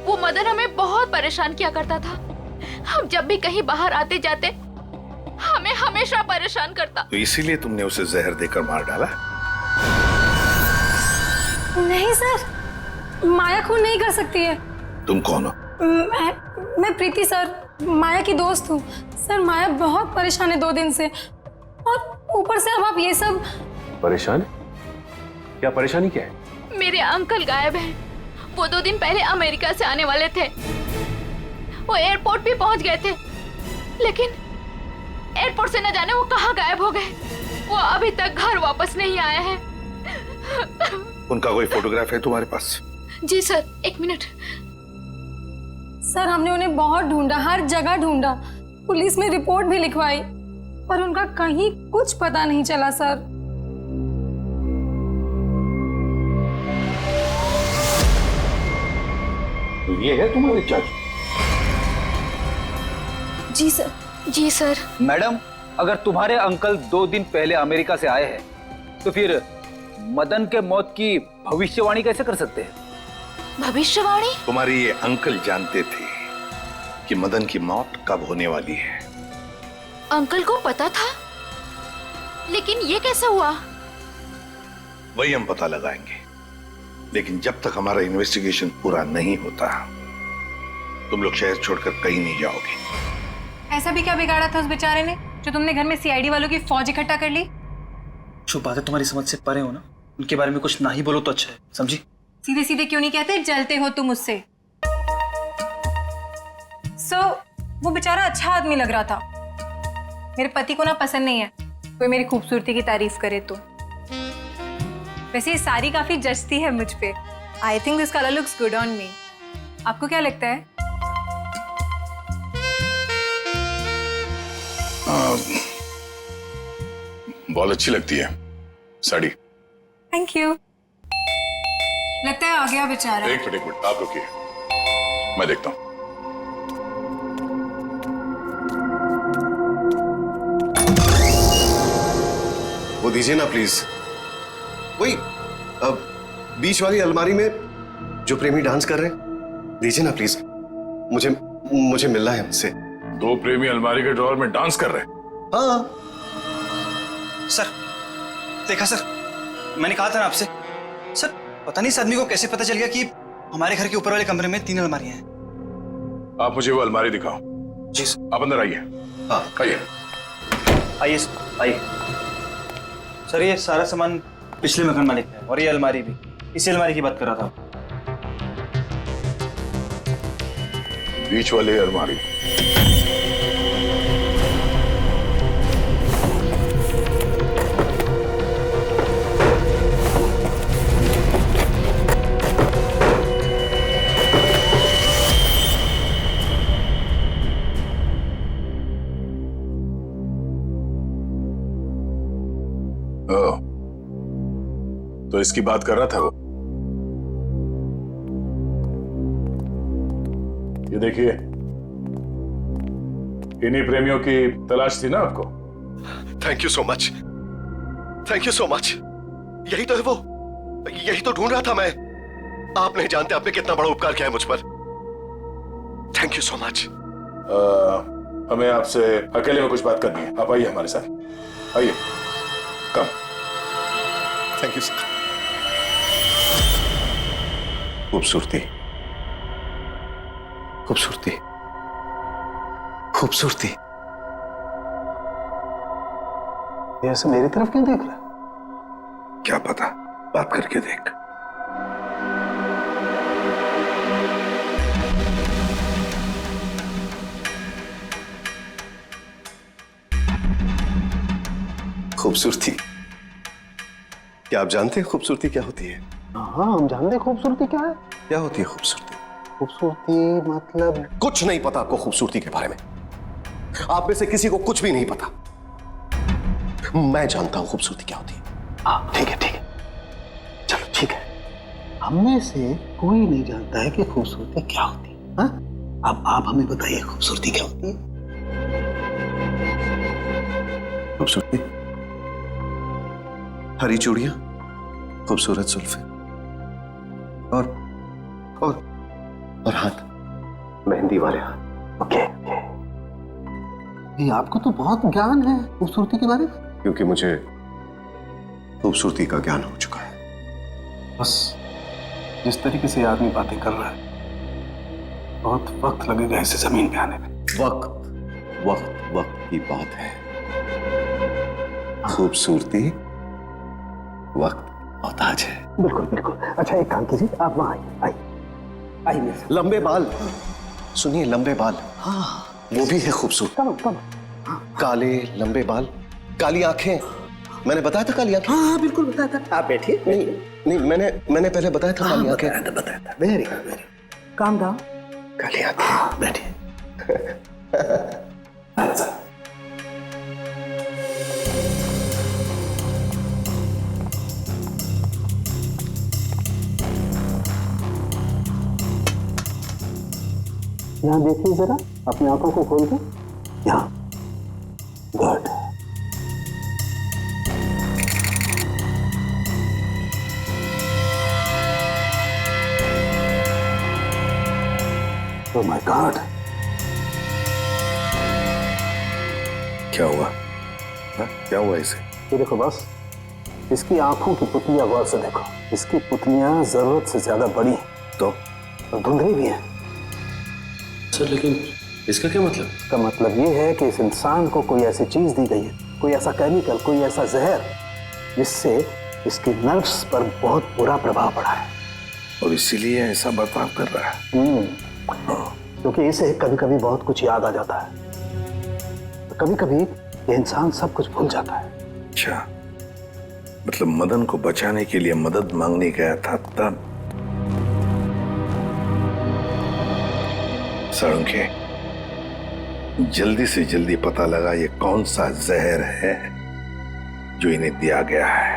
Q: वो मदन हमें बहुत परेशान किया करता था। हम जब भी कहीं बाहर आते जाते हमें हमेशा परेशान करता।
F: तो इसीलिए तुमने उसे जहर देकर मार डाला?
N: नहीं सर, माया खून नहीं कर सकती है।
F: तुम कौन हो?
N: मैं प्रीति सर, माया की दोस्त हूँ। सर माया बहुत परेशान है 2 दिन से, और ऊपर से अब आप ये सब।
K: परेशान? क्या परेशानी क्या है?
Q: मेरे अंकल गायब हैं। वो 2 दिन पहले अमेरिका से आने वाले थे। वो एयरपोर्ट भी पहुंच गए थे, लेकिन एयरपोर्ट से न जाने वो कहाँ गायब हो गए। वो अभी तक घर वापस नहीं आए हैं।
F: उनका कोई फोटोग्राफ है तुम्हारे पास?
Q: जी सर, 1 मिनट।
N: सर हमने उन्हें बहुत ढूंढा, हर जगह ढूंढा, पुलिस में रिपोर्ट भी लिखवाई, पर उनका कहीं कुछ पता नहीं चला सर।
F: तो ये है तुम्हारे चाचू?
Q: जी सर। जी सर।
B: मैडम, अगर तुम्हारे अंकल 2 दिन पहले अमेरिका से आए हैं, तो फिर मदन के मौत की भविष्यवाणी कैसे कर सकते हैं?
Q: भविष्यवाणी?
F: तुम्हारे ये अंकल जानते थे कि मदन की मौत कब होने वाली है।
Q: अंकल को पता था, लेकिन ये कैसे हुआ?
F: वही हम पता लगाएंगे, लेकिन जब तक हमारा इन्वेस्टिगेशन पूरा नहीं होता तुम लोग शहर छोड़कर कहीं नहीं जाओगे।
N: ऐसा भी क्या बिगाड़ा था उस बेचारे ने जो तुमने घर में सीआईडी वालों की फौज इकट्ठा कर ली?
X: जो बातें तुम्हारी समझ से परे हो ना, उनके बारे में कुछ ना ही बोलो तो अच्छा है, समझी?
N: सीधे सीधे क्यों नहीं कहते जलते हो तुम उससे? वो बेचारा अच्छा आदमी लग रहा था। मेरे पति को ना पसंद नहीं है कोई मेरी खूबसूरती की तारीफ करे तो। वैसे ये साड़ी काफी जचती है मुझ पे। I think this colour looks good on me. आपको क्या लगता है?
F: बहुत अच्छी लगती है साड़ी।
N: Thank you. लगता है आ गया बेचारा।
F: एक मिनट आप रुकिए, मैं देखता हूं।
S: वो दीजिए ना प्लीज, वही बीच वाली अलमारी में जो प्रेमी डांस कर रहे हैं, दीजिए ना प्लीज, मुझे मिलना है उनसे।
F: 2 प्रेमी अलमारी के ड्रॉअर में डांस कर रहे हैं?
S: हाँ
X: सर, देखा सर, मैंने कहा था ना आपसे। सर पता नहीं इस आदमी को कैसे पता चल गया कि हमारे घर के ऊपर वाले कमरे में 3 अलमारियां हैं।
F: आप मुझे वो अलमारी दिखाओ।
X: जी सर।
F: आप अंदर आइए।
S: हाँ
F: आइए।
X: आइए आइए। सर ये सारा सामान पिछले मकान मालिक है, और ये अलमारी भी इसी अलमारी की बात कर रहा था।
F: बीच वाली अलमारी। तो इसकी बात कर रहा था वो। ये देखिए, इन्हीं प्रेमियों की तलाश थी ना आपको।
S: Thank you so much, thank you so much. यही तो है वो, यही तो ढूंढ रहा था मैं। आप नहीं जानते आपने कितना बड़ा उपकार किया है मुझ पर। Thank you so much.
F: हमें आपसे अकेले में कुछ बात करनी है, आप आइए हमारे साथ, आइए। कम।
S: Thank you sir. खूबसूरती, खूबसूरती, खूबसूरती।
O: ये ऐसे मेरी तरफ क्यों देख रहा है?
F: क्या पता, बात करके देख।
S: खूबसूरती, क्या आप जानते हैं खूबसूरती क्या होती है?
O: हाँ, हम जानते हैं खूबसूरती क्या है।
S: क्या होती है खूबसूरती?
O: खूबसूरती मतलब
S: कुछ नहीं पता आपको खूबसूरती के बारे में। आप में से किसी को कुछ भी नहीं पता। मैं जानता हूं खूबसूरती क्या होती है।
O: हाँ ठीक है, ठीक है, चलो ठीक है। हम में से कोई नहीं जानता है कि खूबसूरती क्या होती है। हाँ? अब आप हमें बताइए खूबसूरती क्या होती है।
S: खूबसूरती हरी चूड़ियां, खूबसूरत जुल्फे और हाथ,
O: मेहंदी वाले हाथ। ओके। ये आपको तो बहुत ज्ञान है खूबसूरती के बारे में।
S: क्योंकि मुझे खूबसूरती का ज्ञान हो चुका है।
O: बस जिस तरीके से आदमी बातें कर रहा है, बहुत वक्त लगेगा इसे जमीन पे आने में।
S: वक्त वक्त वक्त की बात है। खूबसूरती वक्त मोहताज है।
O: बिल्कुल बिल्कुल। अच्छा एक काम कीजिए, आप वहां आइए, आइए।
S: लंबे बाल, सुनिए, लंबे बाल।
O: हाँ,
S: वो भी है खूबसूरत। काले लंबे बाल, काली आंखें। मैंने बताया था काली आंखें।
O: हाँ बिल्कुल बताया था। आप बैठिए।
S: नहीं, मैंने पहले बताया था काली आंखें।
O: बताया था। Very good, very good. Calm down.
S: काली आंखें।
O: बैठिए। यहाँ देखिए जरा, अपनी आंखों को खोल के। यहाँ। गुड। Oh my God.
F: क्या हुआ? हा? क्या हुआ इसे?
O: ये देखो बस, इसकी आंखों की पुतलियां गौर से देखो। इसकी पुतलियां जरूरत से ज्यादा बड़ी हैं तो धुंधली भी हैं।
K: सर लेकिन इसका क्या मतलब?
O: इसका मतलब ये है कि इस इंसान को कोई ऐसी चीज दी गई है, कोई ऐसा केमिकल, कोई ऐसा जहर, जिससे इसके नर्व्स पर बहुत बुरा प्रभाव पड़ा है
F: और इसीलिए ऐसा बर्ताव कर रहा है।
O: क्योंकि इसे कभी कभी बहुत कुछ याद आ जाता है, तो कभी कभी ये इंसान सब कुछ भूल जाता है।
F: अच्छा, मतलब मदन को बचाने के लिए मदद मांगने गया था तब। सड़के, जल्दी से जल्दी पता लगा ये कौन सा जहर है जो इन्हें दिया गया है।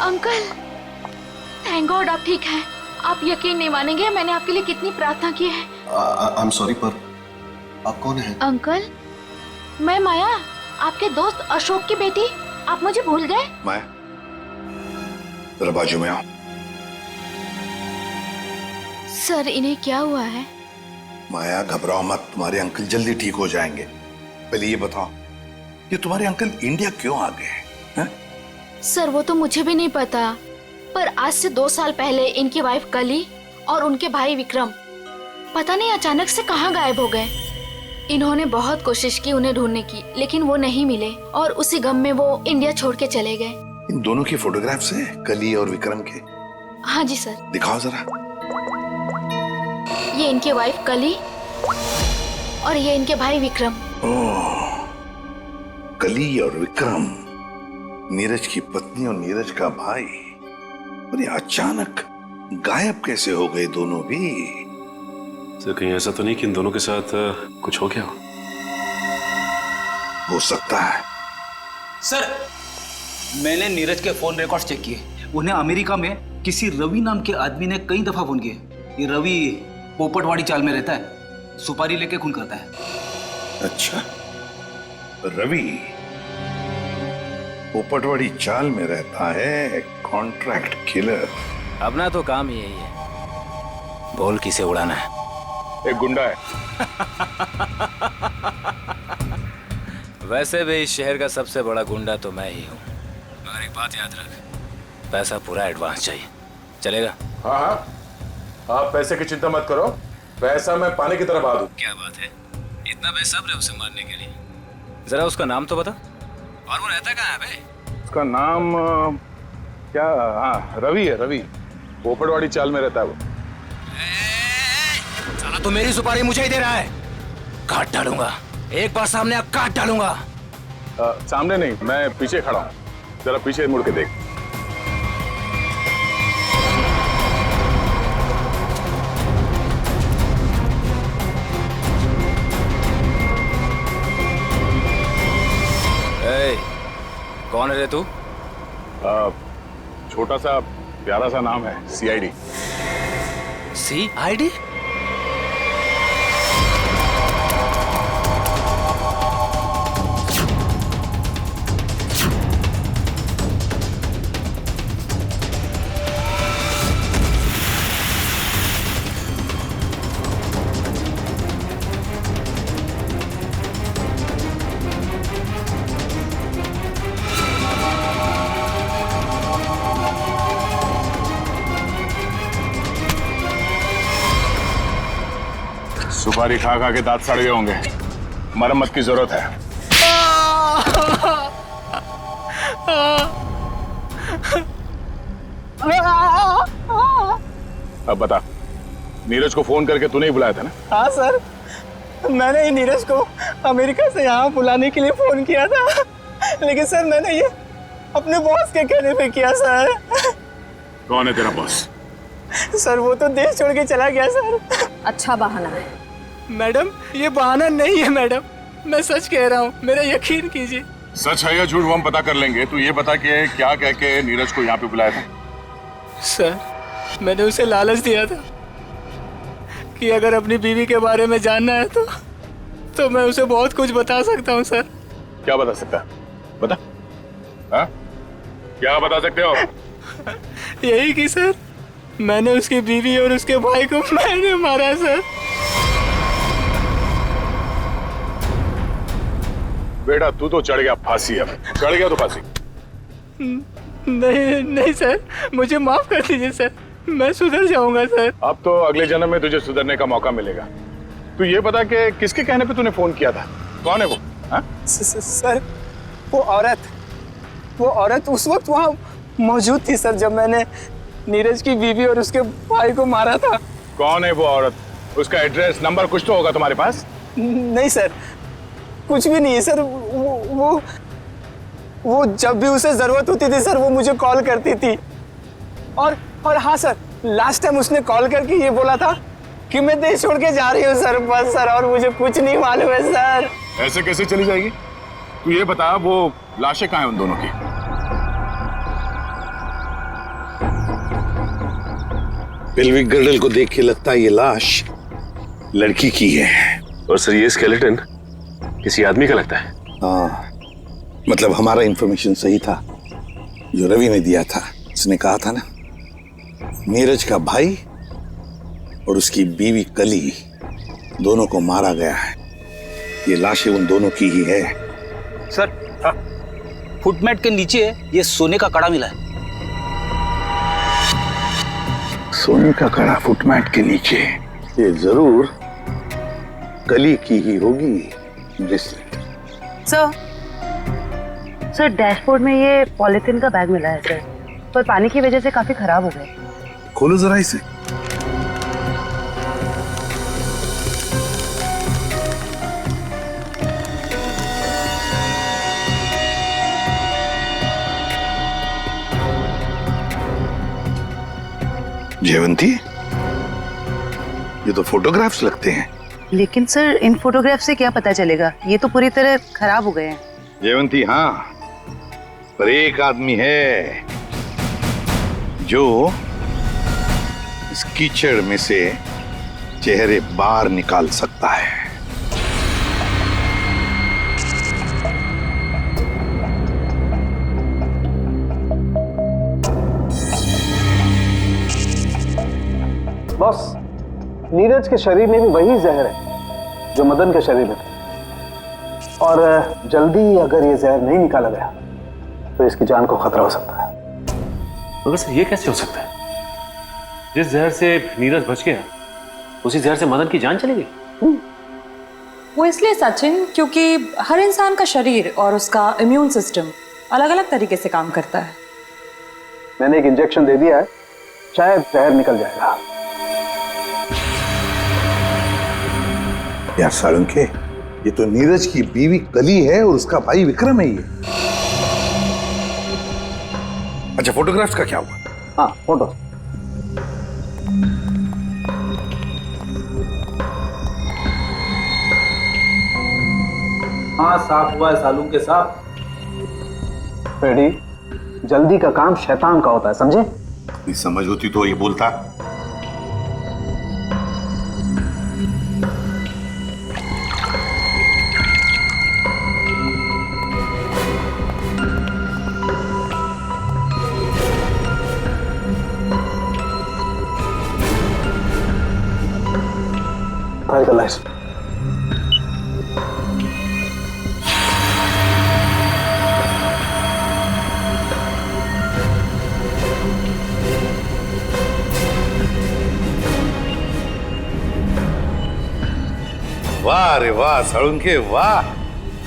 V: अंकल, थैंक गॉड आप ठीक हैं। आप यकीन नहीं मानेंगे मैंने आपके लिए कितनी प्रार्थना की है।
S: आई एम सॉरी, पर आप कौन हैं?
V: अंकल, मैं माया, आपके दोस्त अशोक की बेटी। आप मुझे भूल गए?
F: माया, जरा बाजू में आओ।
V: सर, इन्हें क्या हुआ है?
F: माया घबराओ मत, तुम्हारे अंकल जल्दी ठीक हो जाएंगे। पहले ये बताओ, ये तुम्हारे अंकल इंडिया क्यों आ गए हैं?
V: सर, वो तो मुझे भी नहीं पता, पर आज से 2 साल पहले इनकी वाइफ कली और उनके भाई विक्रम पता नहीं अचानक से कहाँ गायब हो गए। इन्होंने बहुत कोशिश की उन्हें ढूंढने की, लेकिन वो नहीं मिले और उसी गम में वो इंडिया छोड़ के चले गए।
F: इन दोनों की फोटोग्राफ्स हैं, कली और विक्रम के।
V: हाँ जी सर।
F: दिखाओ जरा।
V: ये इनकी वाइफ कली और ये इनके भाई विक्रम।
F: ओह, कली और विक्रम, नीरज की पत्नी और नीरज का भाई। और ये अचानक गायब कैसे हो गए दोनों भी?
K: तो कहीं ऐसा तो नहीं कि इन दोनों के साथ कुछ हो गया
F: हो सकता है।
B: सर, मैंने नीरज के फोन रिकॉर्ड्स चेक किए। उन्हें अमेरिका में किसी रवि नाम के आदमी ने कई दफा फोन किए। ये रवि पोपटवाड़ी चाल में रहता है, सुपारी लेके खून करता है।
F: अच्छा, रवि पोपटवाड़ी चाल में रहता है, कॉन्ट्रैक्ट किलर।
E: अपना तो काम ही यही है, बोल किसे उड़ाना है।
L: एक गुंडा है।
E: वैसे भी इस शहर का सबसे बड़ा गुंडा तो मैं ही हूँ। मगर एक बात याद रख, पैसा पूरा एडवांस चाहिए, चलेगा?
L: हाँ हाँ, आप पैसे की चिंता मत करो, पैसा मैं पानी की तरह बहा दूं।
E: क्या बात है, इतना बेसब्र है उसे मारने के लिए? जरा उसका नाम तो बता। और वो रहता कहाँ है बे?
L: उसका नाम क्या? हाँ, रवि है, रवि। पोपटवाड़ी चाल में रहता है वो।
E: साला तो मेरी सुपारी मुझे ही दे रहा है, काट डालूंगा। एक बार सामने आप काट डालूंगा।
L: सामने नहीं, मैं पीछे खड़ा हूँ, जरा पीछे मुड़ के देख।
E: कौन है रे तू?
L: छोटा सा प्यारा सा नाम है, CID।
E: CID?
L: सुपारी खा खा के दांत सड़ गए होंगे, मरम्मत की जरूरत है। अब बता, नीरज को फोन करके तूने ही बुलाया था ना?
I: हाँ सर, मैंने ही नीरज को अमेरिका से यहाँ बुलाने के लिए फोन किया था, लेकिन सर मैंने ये अपने बॉस के कहने पे किया सर।
L: कौन है तेरा बॉस?
I: सर वो तो देश छोड़ के चला गया सर।
V: अच्छा बहाना है।
I: मैडम ये बहाना नहीं है मैडम, मैं सच कह रहा हूँ, मेरा यकीन कीजिए।
L: सच है या झूठ वो हम पता कर लेंगे, तू ये बता कि क्या कह के नीरज को यहाँ पे बुलाया था?
I: सर मैंने उसे लालच दिया था कि अगर अपनी बीवी के बारे में जानना है तो मैं उसे बहुत कुछ बता सकता हूँ सर।
L: क्या बता सकता है? बता। हाँ? क्या बता सकते हो?
I: यही कि सर मैंने उसकी बीवी और उसके भाई को मैंने मारा है सर।
L: बेटा तू तो चढ़ गया फांसी, अब चढ़ गया तो फांसी।
I: नहीं सर, मुझे माफ कर दीजिए सर, मैं सुधर जाऊंगा सर।
L: अब तो अगले जन्म में तुझे सुधरने का मौका मिलेगा। तू ये बता कि किसके कहने पे तूने फोन किया था? कौन है वो?
I: सर वो औरत उस वक्त वहाँ मौजूद थी सर जब मैंने नीरज की बीवी और उसके भाई को मारा था।
L: कौन है वो औरत? उसका एड्रेस नंबर कुछ तो होगा तुम्हारे पास?
I: नहीं सर, कुछ भी नहीं है सर। वो जब भी उसे जरूरत होती थी सर वो मुझे कॉल करती थी। और हाँ सर, लास्ट टाइम उसने कॉल करके ये बोला था कि मैं देश छोड़ के जा रही हूँ सर, बस सर, और मुझे कुछ नहीं मालूम है सर।
L: ऐसे कैसे चली जाएगी? तू ये बता वो लाशें कहाँ हैं उन दोनों की?
F: पेल्विक गर्डल को देख के लगता है ये लाश लड़की की है।
K: और सर ये स्केलेटन किसी आदमी का लगता है।
F: हाँ, मतलब हमारा इंफॉर्मेशन सही था जो रवि ने दिया था। उसने कहा था ना नीरज का भाई और उसकी बीवी कली दोनों को मारा गया है। ये लाशें उन दोनों की ही है।
B: सर फुटमेट के नीचे ये सोने का कड़ा मिला है।
F: सोने का कड़ा फुटमेट के नीचे? ये जरूर कली की ही होगी ब्रेसलेट।
D: सर डैशबोर्ड में ये पॉलिथीन का बैग मिला है सर, पर पानी की वजह से काफी खराब हो गए।
F: खोलो जरा इसे। जयवंती, ये तो फोटोग्राफ्स लगते हैं।
D: लेकिन सर इन फोटोग्राफ से क्या पता चलेगा, ये तो पूरी तरह खराब हो गए हैं।
F: जयवंती हाँ, पर एक आदमी है जो इस कीचड़ में से चेहरे बाहर निकाल सकता है।
I: बॉस, नीरज के शरीर में भी वही जहर है जो मदन के शरीर में था, और जल्दी अगर ये जहर नहीं निकाला गया तो इसकी जान को खतरा हो सकता है।
K: मगर सर ये कैसे हो सकता है? जिस जहर से नीरज बच गया उसी जहर से मदन की जान चली गई।
H: वो इसलिए सचिन क्योंकि हर इंसान का शरीर और उसका इम्यून सिस्टम अलग अलग तरीके से काम करता है।
I: मैंने एक इंजेक्शन दे दिया है, शायद जहर निकल जाएगा।
F: यार सालुंखे, ये तो नीरज की बीवी कली है और उसका भाई विक्रम है ये। अच्छा, फोटोग्राफ्स का क्या हुआ?
I: हाँ, फोटो। हाँ, साफ हुआ है सालुंखे साहब। फ्रेडी, जल्दी का काम शैतान का होता है, समझे?
F: समझ होती तो ये बोलता। वाह रे वाह सालुंखे वाह,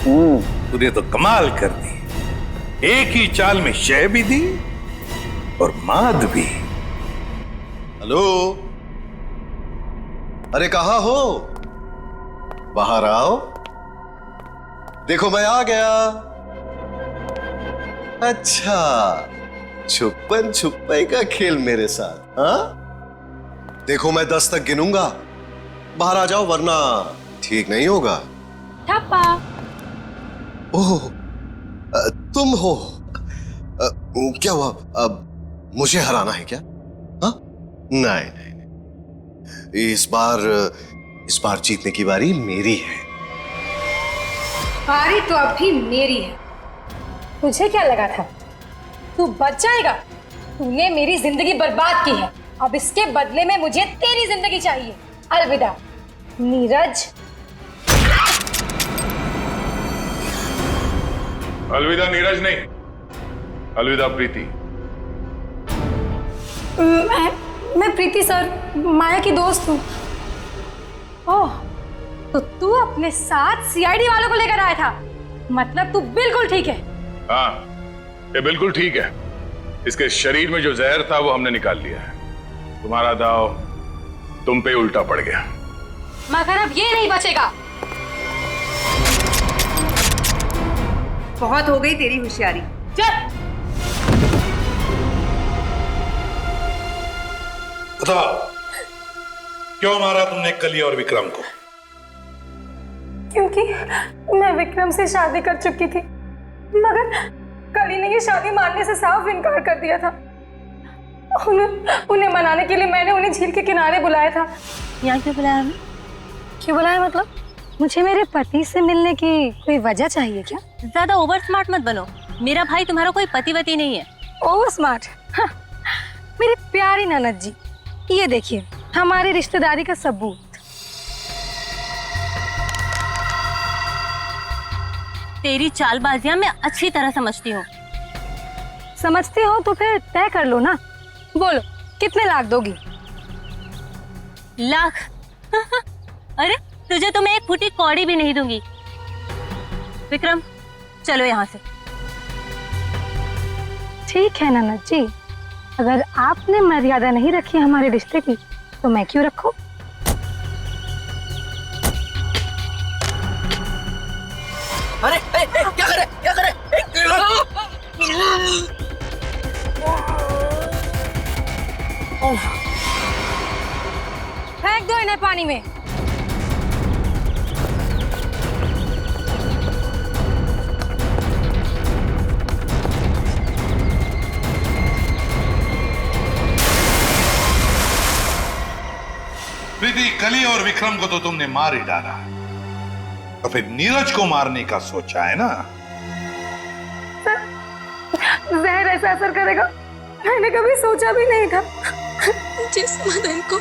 F: तूने तो कमाल कर दी। एक ही चाल में शय भी दी और माद भी।
S: हेलो, अरे कहाँ हो? बाहर आओ, देखो मैं आ गया। अच्छा, छुपन छुपाई का खेल मेरे साथ, हाँ? देखो मैं 10 तक गिनूंगा, बाहर आ जाओ वरना ठीक नहीं होगा।
V: ठप्पा।
S: ओह, तुम हो? क्या हुआ? अब मुझे हराना है क्या? हाँ? नहीं नहीं नहीं, इस बार जीतने की बारी मेरी है।
V: बारी तो अब भी मेरी है।
N: तुझे क्या लगा था तू बच जाएगा? तूने मेरी जिंदगी बर्बाद की है, अब इसके बदले में मुझे तेरी जिंदगी चाहिए। अलविदा नीरज।
L: अलविदा नीरज नहीं, अलविदा प्रीति।
N: मैं प्रीति सर, माया की दोस्त हूँ। ओह, तो तू अपने साथ सीआईडी वालों को लेकर आया था? मतलब तू बिल्कुल ठीक है?
L: हाँ, ये बिल्कुल ठीक है। इसके शरीर में जो जहर था वो हमने निकाल लिया है। तुम्हारा दाव तुम पे उल्टा पड़ गया।
N: मगर अब ये नहीं बचेगा।
D: बहुत हो गई तेरी होशियारी।
N: चल।
F: बताओ, क्यों मारा तुमने कली और विक्रम को?
N: क्योंकि मैं विक्रम से शादी कर चुकी थी, मगर कली ने ये शादी मानने से साफ इनकार कर दिया था। उन्हें मनाने के लिए मैंने उन्हें झील के किनारे बुलाया था।
V: यहाँ क्यों बुलाया हमें?
N: क्यों बुलाया मतलब? मुझे मेरे पति से मिलने की कोई वजह चाहिए क्या?
V: ज्यादा ओवर स्मार्ट मत बनो, मेरा भाई तुम्हारा कोई पतिवती नहीं है।
N: Over smart? हाँ, मेरी प्यारी ननद जी, ये देखिए हमारी रिश्तेदारी का सबूत।
V: तेरी चालबाजियां मैं अच्छी तरह समझती हूँ।
N: समझती हो तो फिर तय कर लो ना। बोलो कितने लाख दोगी?
V: लाख? अरे तुझे तो मैं एक फूटी कौड़ी भी नहीं दूंगी। विक्रम चलो यहाँ से।
N: ठीक है ननद जी, अगर आपने मर्यादा नहीं रखी हमारे रिश्ते की तो मैं क्यों रखूं?
I: अरे क्या करे क्या करे?
V: फेंक दो इन्हें पानी में।
F: प्रीति, कली और विक्रम को तो तुमने मार ही डाला, तो फिर नीरज को मारने का सोचा है ना?
N: जहर ऐसा असर करेगा मैंने कभी सोचा भी नहीं था।
W: जिस मदन को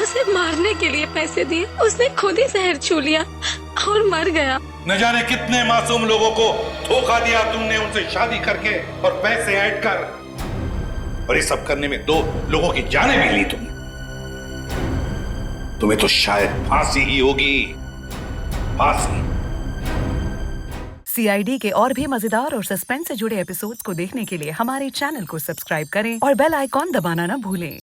W: उसे मारने के लिए पैसे दिए उसने खुद ही जहर छू लिया और मर गया।
F: न जाने कितने मासूम लोगों को धोखा दिया तुमने, उनसे शादी करके और पैसे ऐड कर, और ये सब करने में 2 लोगों की जानें भी ली तुमने। तुम्हें तो शायद फांसी ही होगी, फांसी।
A: CID के और भी मजेदार और सस्पेंस से जुड़े एपिसोड्स को देखने के लिए हमारे चैनल को सब्सक्राइब करें और बेल आइकॉन दबाना ना भूलें।